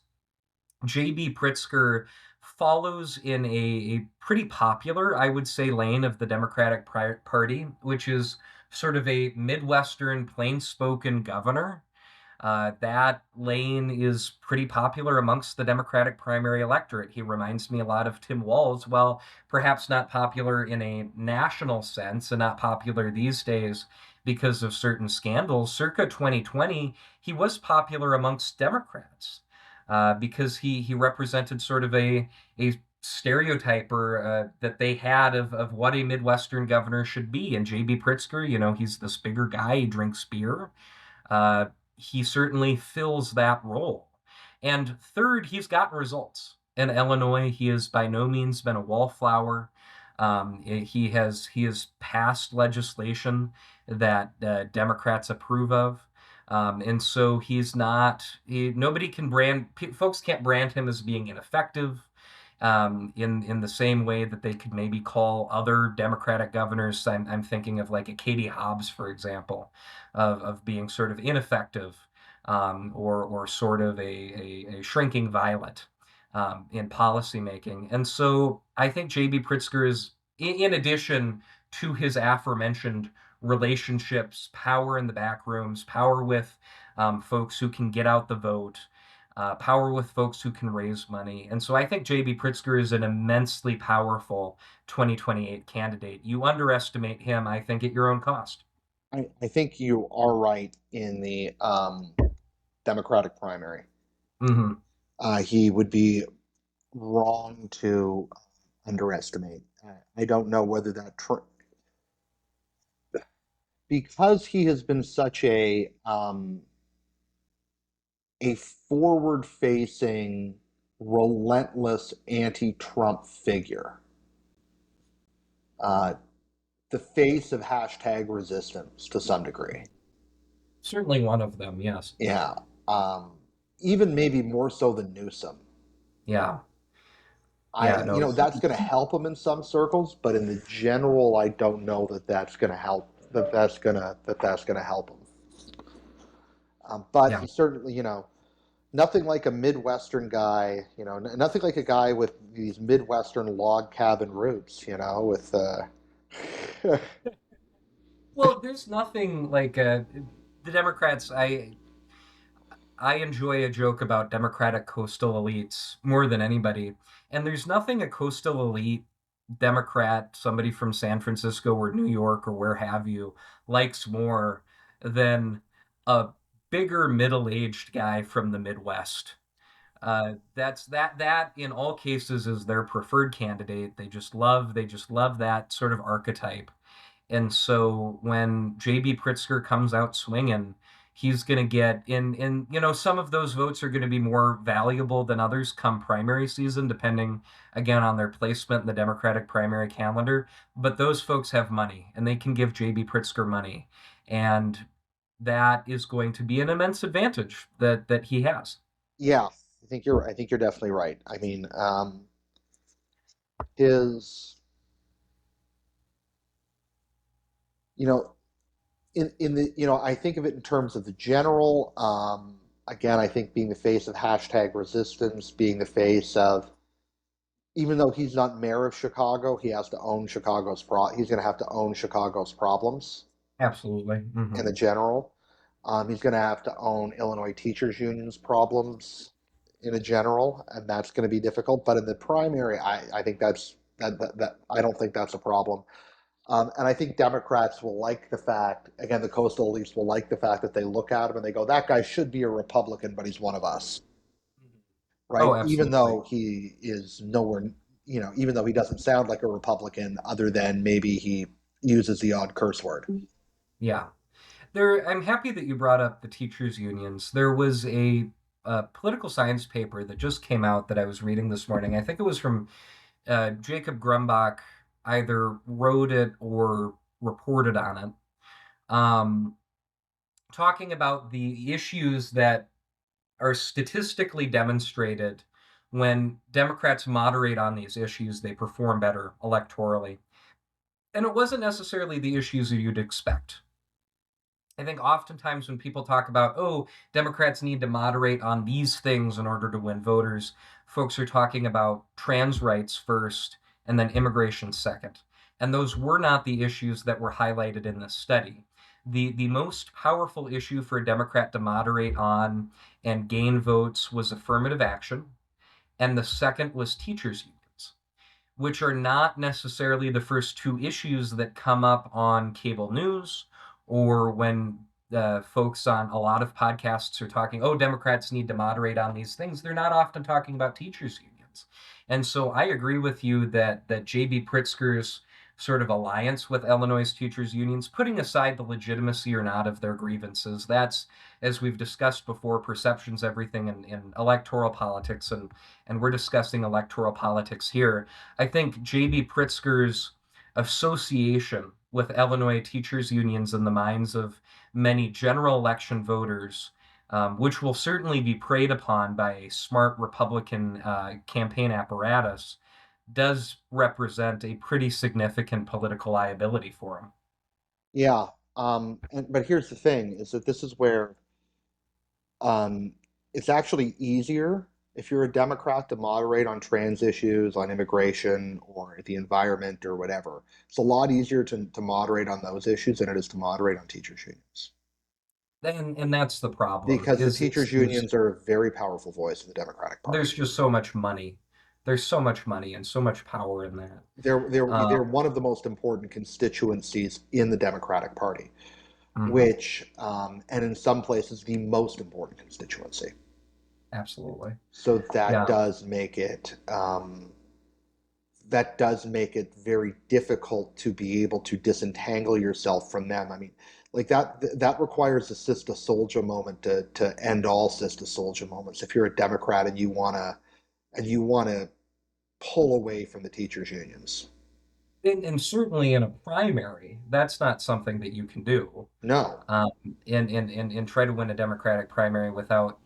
Speaker 2: J.B. Pritzker follows in a pretty popular, I would say, lane of the Democratic Party, which is sort of a Midwestern, plain spoken governor. That lane is pretty popular amongst the Democratic primary electorate. He reminds me a lot of Tim Walz. Well, perhaps not popular in a national sense and not popular these days because of certain scandals. Circa 2020, he was popular amongst Democrats because he represented sort of a stereotype or that they had of what a Midwestern governor should be. And J.B. Pritzker, he's this bigger guy, he drinks beer. Uh, he certainly fills that role. And third, he's gotten results. In Illinois, he has by no means been a wallflower. He has passed legislation that Democrats approve of. And so he's not, nobody can folks can't brand him as being ineffective in the same way that they could maybe call other Democratic governors. I'm thinking of like a Katie Hobbs, for example, of being sort of ineffective or sort of a shrinking violet in policymaking. And so I think J.B. Pritzker is, in addition to his aforementioned relationships, power in the back rooms, power with folks who can get out the vote, power with folks who can raise money. And so I think J.B. Pritzker is an immensely powerful 2028 candidate. You underestimate him, I think, at your own cost.
Speaker 1: I think you are right in the Democratic primary.
Speaker 2: Hmm.
Speaker 1: He would be wrong to underestimate. I don't know whether because he has been such a forward-facing, relentless anti-Trump figure, uh, the face of hashtag resistance to some degree.
Speaker 2: Certainly one of them, yes.
Speaker 1: Yeah, um, even maybe more so than Newsom.
Speaker 2: Yeah.
Speaker 1: I,
Speaker 2: Yeah, no.
Speaker 1: that's going to help him in some circles, but in the general, I don't know that that's going to help. That's going to help him. But
Speaker 2: Yeah.
Speaker 1: he certainly, nothing like a Midwestern guy. Nothing like a guy with these Midwestern log cabin roots. With
Speaker 2: Well, there's nothing like the Democrats. I enjoy a joke about Democratic coastal elites more than anybody. And there's nothing a coastal elite Democrat, somebody from San Francisco or New York or where have you, likes more than a bigger middle-aged guy from the Midwest. That in all cases is their preferred candidate. They just love that sort of archetype. And so when JB Pritzker comes out swinging, he's going to get some of those votes are going to be more valuable than others come primary season, depending again on their placement in the Democratic primary calendar. But those folks have money and they can give JB Pritzker money. And that is going to be an immense advantage that he has.
Speaker 1: yeah, I think you're definitely right. I mean, his you know in the I think of it in terms of the general. Again, I think being the face of hashtag resistance, being the face of, even though he's not mayor of Chicago, he has to own he's going to have to own Chicago's problems
Speaker 2: Absolutely.
Speaker 1: in the general. He's going to have to own Illinois teachers unions problems in a general, and that's going to be difficult. But in the primary, I think that I don't think that's a problem. And I think Democrats will like the fact, again, the coastal elites will like the fact that they look at him and they go, that guy should be a Republican, but he's one of us, right?
Speaker 2: Oh,
Speaker 1: Even
Speaker 2: absolutely.
Speaker 1: though he is nowhere. even though he doesn't sound like a Republican, other than maybe he uses the odd curse word.
Speaker 2: Yeah. I'm happy that you brought up the teachers' unions. There was a political science paper that just came out that I was reading this morning. I think it was from Jacob Grumbach, either wrote it or reported on it, um, talking about the issues that are statistically demonstrated when Democrats moderate on these issues, they perform better electorally. And it wasn't necessarily the issues that you'd expect. I think oftentimes when people talk about, oh, Democrats need to moderate on these things in order to win voters, folks are talking about trans rights first and then immigration second. And those were not the issues that were highlighted in this study. The most powerful issue for a Democrat to moderate on and gain votes was affirmative action, and the second was teachers' unions, which are not necessarily the first two issues that come up on cable news or when folks on a lot of podcasts are talking, oh, Democrats need to moderate on these things. They're not often talking about teachers' unions. And so I agree with you that J.B. Pritzker's sort of alliance with Illinois teachers' unions, putting aside the legitimacy or not of their grievances, that's, as we've discussed before, perception's everything in electoral politics, and we're discussing electoral politics here. I think J.B. Pritzker's association with Illinois teachers' unions in the minds of many general election voters, which will certainly be preyed upon by a smart Republican campaign apparatus, does represent a pretty significant political liability for him.
Speaker 1: Yeah. But here's the thing: is that this is where um, it's actually easier if you're a Democrat to moderate on trans issues, on immigration, or the environment, or whatever. It's a lot easier to moderate on those issues than it is to moderate on teachers' unions.
Speaker 2: And that's the problem.
Speaker 1: Because the
Speaker 2: Is
Speaker 1: teachers' unions are a very powerful voice in the Democratic Party.
Speaker 2: there's just so much money. There's so much money and so much power in that.
Speaker 1: They're
Speaker 2: Um,
Speaker 1: one of the most important constituencies in the Democratic Party,
Speaker 2: mhm,
Speaker 1: which and in some places the most important constituency.
Speaker 2: absolutely.
Speaker 1: So
Speaker 2: Yeah.
Speaker 1: that does make it very difficult to be able to disentangle yourself from them. I mean, like that requires a Sister Soldier moment to end all Sister Soldier moments. If you're a Democrat and you wanna pull away from the teachers unions.
Speaker 2: And certainly in a primary, that's not something that you can do.
Speaker 1: No.
Speaker 2: Um, and try to win a Democratic primary without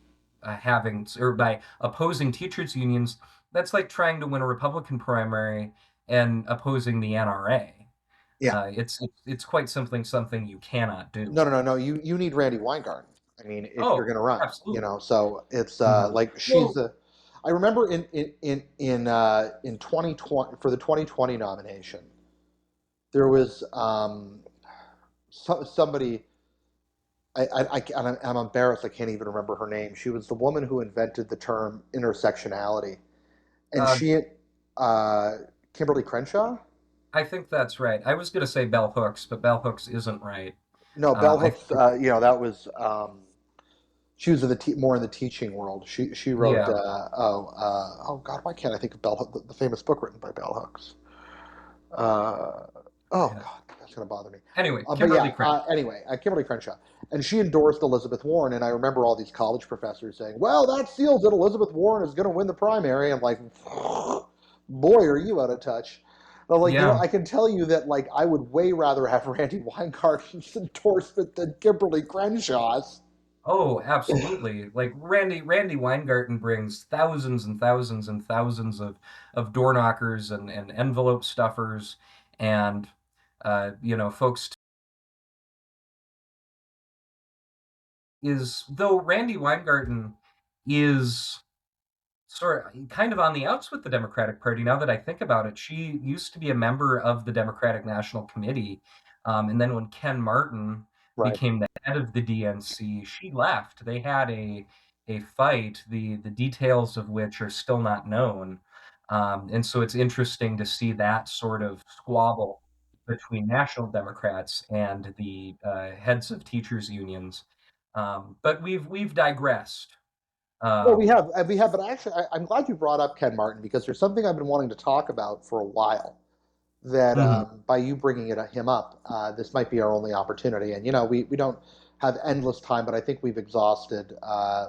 Speaker 2: having or by opposing teachers unions. That's like trying to win a Republican primary and opposing the NRA.
Speaker 1: Yeah.
Speaker 2: It's quite simply something you cannot
Speaker 1: No,
Speaker 2: do.
Speaker 1: no, no, no. You need Randy Weingarten. I mean, if you're
Speaker 2: Oh,
Speaker 1: going to run,
Speaker 2: absolutely.
Speaker 1: so it's
Speaker 2: Mhm.
Speaker 1: like she's
Speaker 2: Well,
Speaker 1: the. I remember in 2020 for the 2020 nomination, there was somebody. I'm embarrassed. I can't even remember her name. She was the woman who invented the term intersectionality, and
Speaker 2: uh,
Speaker 1: she, uh, Kimberly Crenshaw.
Speaker 2: I think that's right. I was going to say bell hooks, but bell hooks isn't right.
Speaker 1: No, Bell
Speaker 2: I
Speaker 1: Hooks.
Speaker 2: think,
Speaker 1: That was. She was in more in the teaching world. She wrote
Speaker 2: yeah,
Speaker 1: oh God, why can't I think of Bell the famous book written by Bell Hooks? Uh, oh
Speaker 2: yeah.
Speaker 1: God, that's gonna bother me.
Speaker 2: Anyway,
Speaker 1: But
Speaker 2: Kimberly
Speaker 1: yeah,
Speaker 2: Crenshaw.
Speaker 1: anyway, Kimberly Crenshaw, and she endorsed Elizabeth Warren, and I remember all these college professors saying, "Well, that seals it. Elizabeth Warren is going to win the primary." I'm like, boy, are you out of touch. And I'm like,
Speaker 2: Yeah.
Speaker 1: I can tell you that like I would way rather have Randy Weingarten's endorsement than Kimberly Crenshaw's.
Speaker 2: Oh, absolutely. Like Randy Weingarten brings thousands and thousands and thousands of door knockers and envelope stuffers and folks is though Randy Weingarten is sort of kind of on the outs with the Democratic Party now that I think about it. She used to be a member of the Democratic National Committee. And then when Ken Martin
Speaker 1: Right.
Speaker 2: became the head of the DNC, she left. They had a fight, the details of which are still not known. And so it's interesting to see that sort of squabble between national Democrats and the heads of teachers unions. But we've digressed.
Speaker 1: Well,
Speaker 2: Um,
Speaker 1: we have, but actually, I'm glad you brought up Ken Martin because there's something I've been wanting to talk about for a while. That
Speaker 2: mhm.
Speaker 1: by you bringing him up, this might be our only opportunity. And we don't have endless time, but I think we've exhausted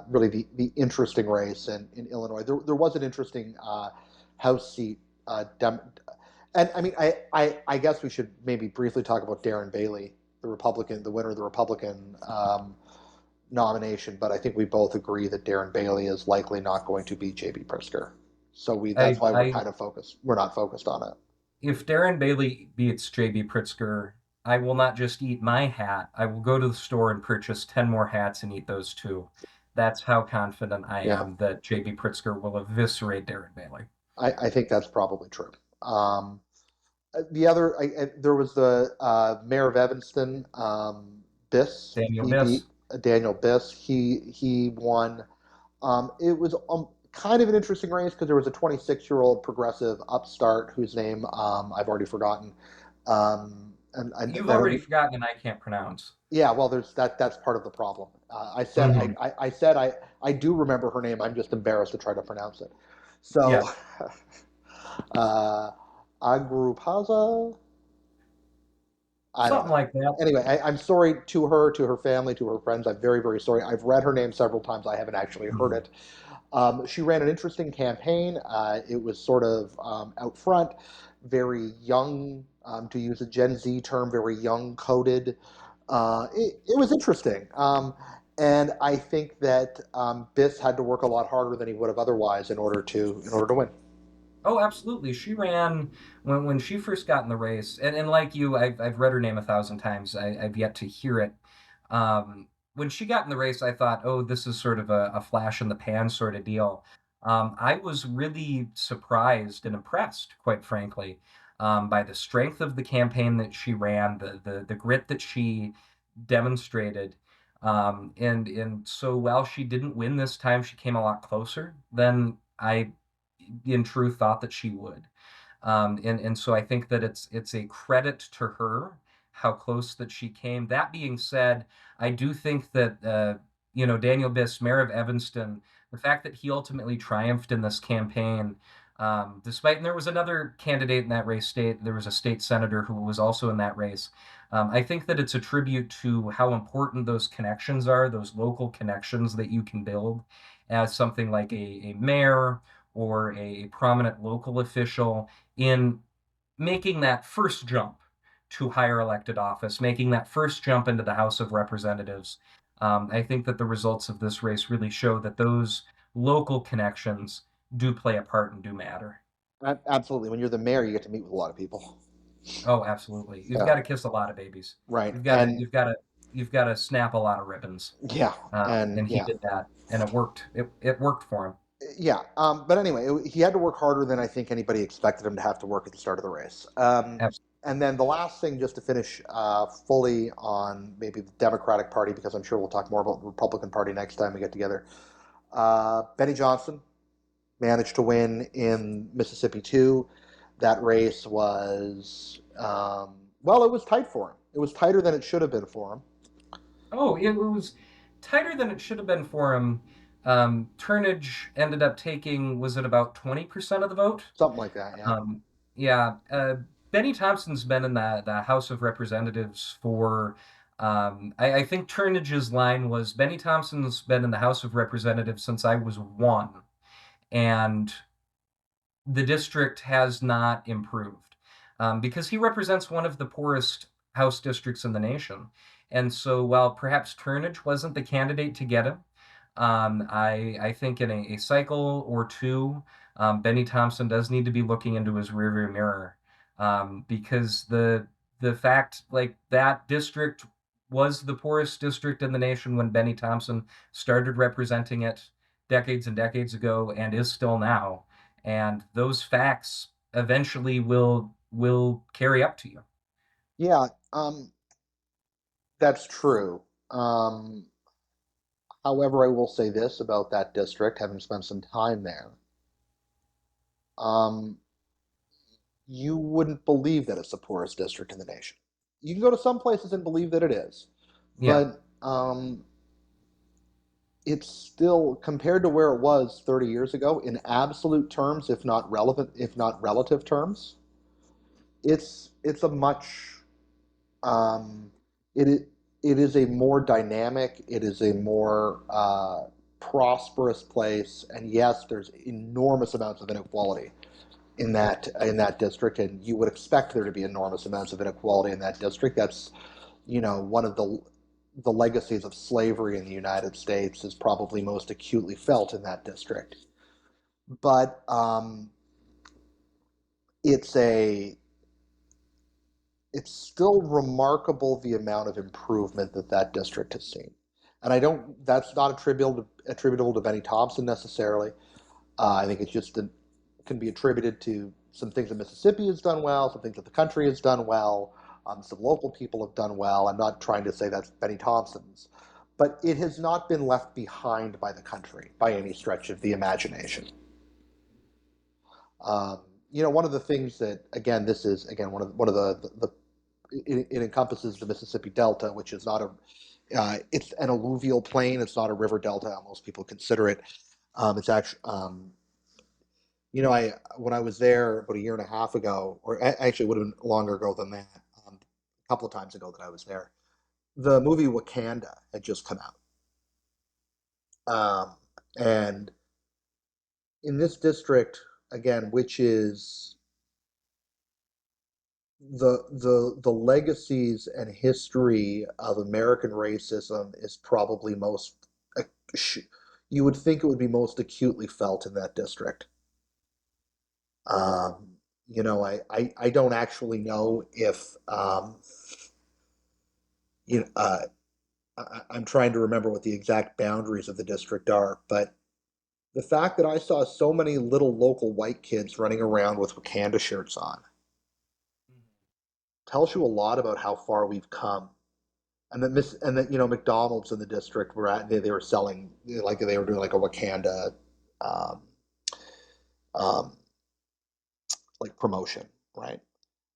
Speaker 1: really the interesting race in Illinois. There was an interesting House seat, and I mean, I guess we should maybe briefly talk about Darren Bailey, the Republican, the winner of the Republican nomination. But I think we both agree that Darren Bailey is likely not going to be J.B. Pritzker. So that's why we're
Speaker 2: I
Speaker 1: kind of focused. We're not focused on it.
Speaker 2: if Darren Bailey beats JB Pritzker, I will not just eat my hat. I will go to the store and purchase 10 more hats and eat those too. That's how confident I
Speaker 1: Yeah.
Speaker 2: am that JB Pritzker will eviscerate Darren Bailey.
Speaker 1: I think that's probably true. The other, there was the mayor of Evanston, Biss.
Speaker 2: Daniel
Speaker 1: He beat
Speaker 2: Biss.
Speaker 1: Daniel Biss. He won. It was kind of an interesting race because there was a 26-year-old progressive upstart whose name I've already forgotten. And
Speaker 2: You've
Speaker 1: that
Speaker 2: already forgotten and I can't pronounce.
Speaker 1: yeah, well, there's that. That's part of the problem.
Speaker 2: Hmm.
Speaker 1: I said I do remember her name. I'm just embarrassed to try to pronounce it. So,
Speaker 2: Yeah,
Speaker 1: uh, Agrupaza. I don't
Speaker 2: something
Speaker 1: know.
Speaker 2: like that.
Speaker 1: Anyway, I'm sorry to her family, to her friends. I'm very, very sorry. I've read her name several times. I haven't actually heard
Speaker 2: Mhm.
Speaker 1: it. She ran an interesting campaign. It was sort of out front, very young, to use a Gen Z term, very young coded. It was interesting. And I think that Biss had to work a lot harder than he would have otherwise in order to win.
Speaker 2: Oh, absolutely. She ran when she first got in the race, and like you, I've read her name 1,000 times. I've yet to hear it. When she got in the race, I thought, oh, this is sort of a flash in the pan sort of deal. I was really surprised and impressed, quite frankly, by the strength of the campaign that she ran, the grit that she demonstrated. And so while she didn't win this time, she came a lot closer than I in truth thought that she would. And so I think that it's a credit to her how close that she came. That being said, I do think that Daniel Biss, Mayor of Evanston, the fact that he ultimately triumphed in this campaign, despite and there was another candidate in that race, there was a state senator who was also in that race. I think that it's a tribute to how important those connections are, those local connections that you can build as something like a mayor or a prominent local official in making that first jump to higher elected office, making that first jump into the House of Representatives. I think that the results of this race really show that those local connections do play a part and do matter.
Speaker 1: Absolutely. When you're the mayor, you get to meet with a lot of people.
Speaker 2: Oh, absolutely. You've
Speaker 1: Yeah,
Speaker 2: got to kiss a lot of babies.
Speaker 1: right.
Speaker 2: You've got to
Speaker 1: And
Speaker 2: you've got to you've got to snap a lot of ribbons.
Speaker 1: yeah, and
Speaker 2: And he
Speaker 1: yeah,
Speaker 2: did that, and it worked. It worked for him.
Speaker 1: yeah. But anyway, he had to work harder than I think anybody expected him to have to work at the start of the race.
Speaker 2: Absolutely.
Speaker 1: And then the last thing, just to finish fully on maybe the Democratic Party, because I'm sure we'll talk more about the Republican Party next time we get together. Benny Johnson managed to win in Mississippi too. That race was, well, it was tight for him. It was tighter than it should have been for him.
Speaker 2: Oh, it was tighter than it should have been for him. Turnage ended up taking, was it about 20% of the vote?
Speaker 1: Something like that, yeah.
Speaker 2: Um, yeah, Benny Thompson's been in the House of Representatives for, I think Turnage's line was Benny Thompson's been in the House of Representatives since I was one. And the district has not improved because he represents one of the poorest House districts in the nation. And so, while perhaps Turnage wasn't the candidate to get him, I think in a cycle or two, Benny Thompson does need to be looking into his rearview mirror because the fact like that district was the poorest district in the nation when Benny Thompson started representing it decades and decades ago and is still now, and those facts eventually will carry up to you.
Speaker 1: Yeah, that's true. However, I will say this about that district, having spent some time there. Um, you wouldn't believe that it's the poorest district in the nation. You can go to some places and believe that it is,
Speaker 2: Yeah.
Speaker 1: but it's still compared to where it was 30 years ago in absolute terms, if not relevant, if not relative terms, it's a much um, it is it is a more dynamic, it is a more prosperous place, and yes, there's enormous amounts of inequality in that district, and you would expect there to be enormous amounts of inequality in that district. That's one of the legacies of slavery in the United States is probably most acutely felt in that district. But it's a it's still remarkable the amount of improvement that that district has seen. And I don't, that's not attributable to Benny Thompson necessarily. I think it's just can be attributed to some things that Mississippi has done well, some things that the country has done well, some local people have done well. I'm not trying to say that's Benny Thompson's, but it has not been left behind by the country by any stretch of the imagination. Um, one of the things that, again, this is again one of the it encompasses the Mississippi Delta, which is not a it's an alluvial plain. It's not a river delta. How most people consider it. It's actually I when I was there about a year and a half ago, or actually it would have been longer ago than that. A couple of times ago that I was there, the movie Wakanda had just come out, and in this district again, which is the legacies and history of American racism is probably most you would think it would be most acutely felt in that district. I don't actually know if you know I'm trying to remember what the exact boundaries of the district are, but the fact that I saw so many little local white kids running around with Wakanda shirts on tells you a lot about how far we've come. And that McDonald's in the district were they were selling like they were doing like a Wakanda um, um, like promotion, right?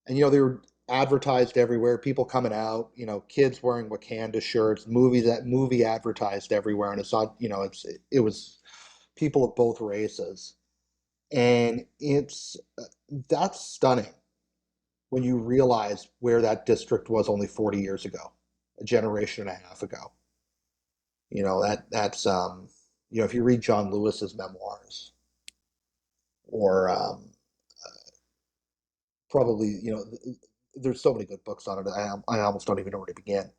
Speaker 1: And they were advertised everywhere, people coming out, kids wearing Wakanda shirts, movie advertised everywhere, and it's not, it was people of both races, and it's that's stunning when you realize where that district was only 40 years ago, a generation and a half ago. That's if you read John Lewis's memoirs or probably there's so many good books on it. I almost don't even know where to begin.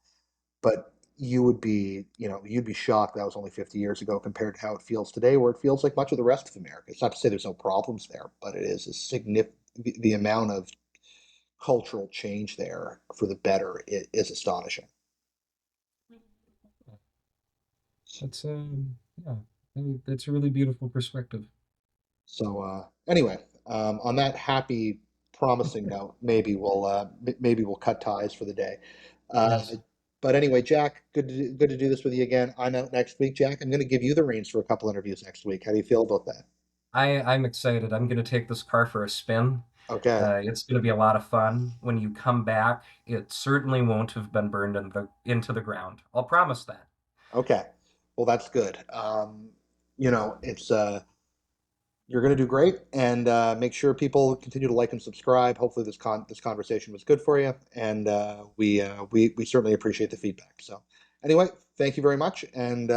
Speaker 1: But you'd be shocked that was only 50 years ago compared to how it feels today, where it feels like much of the rest of America. It's not to say there's no problems there, but it is a significant the amount of cultural change there for the better is astonishing.
Speaker 2: That's yeah, that's a really beautiful perspective.
Speaker 1: So anyway, on that happy, promising note, maybe we'll cut ties for the day. Uh,
Speaker 2: Yes.
Speaker 1: but anyway, Jack, good to do this with you again. I'm out next week, Jack. I'm going to give you the reins for a couple interviews next week. How do you feel about that?
Speaker 2: I'm excited. I'm going to take this car for a spin.
Speaker 1: Okay,
Speaker 2: It's going to be a lot of fun. When you come back, it certainly won't have been burned into the ground. I'll promise that.
Speaker 1: okay. Well, that's good. It's you're going to do great, and make sure people continue to like and subscribe. Hopefully, this conversation was good for you, and we certainly appreciate the feedback. So, anyway, thank you very much, and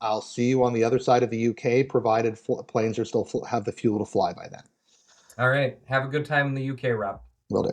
Speaker 1: I'll see you on the other side of the UK, provided planes are still have the fuel to fly by then.
Speaker 2: All right. Have a good time in the UK, Rob.
Speaker 1: Will do.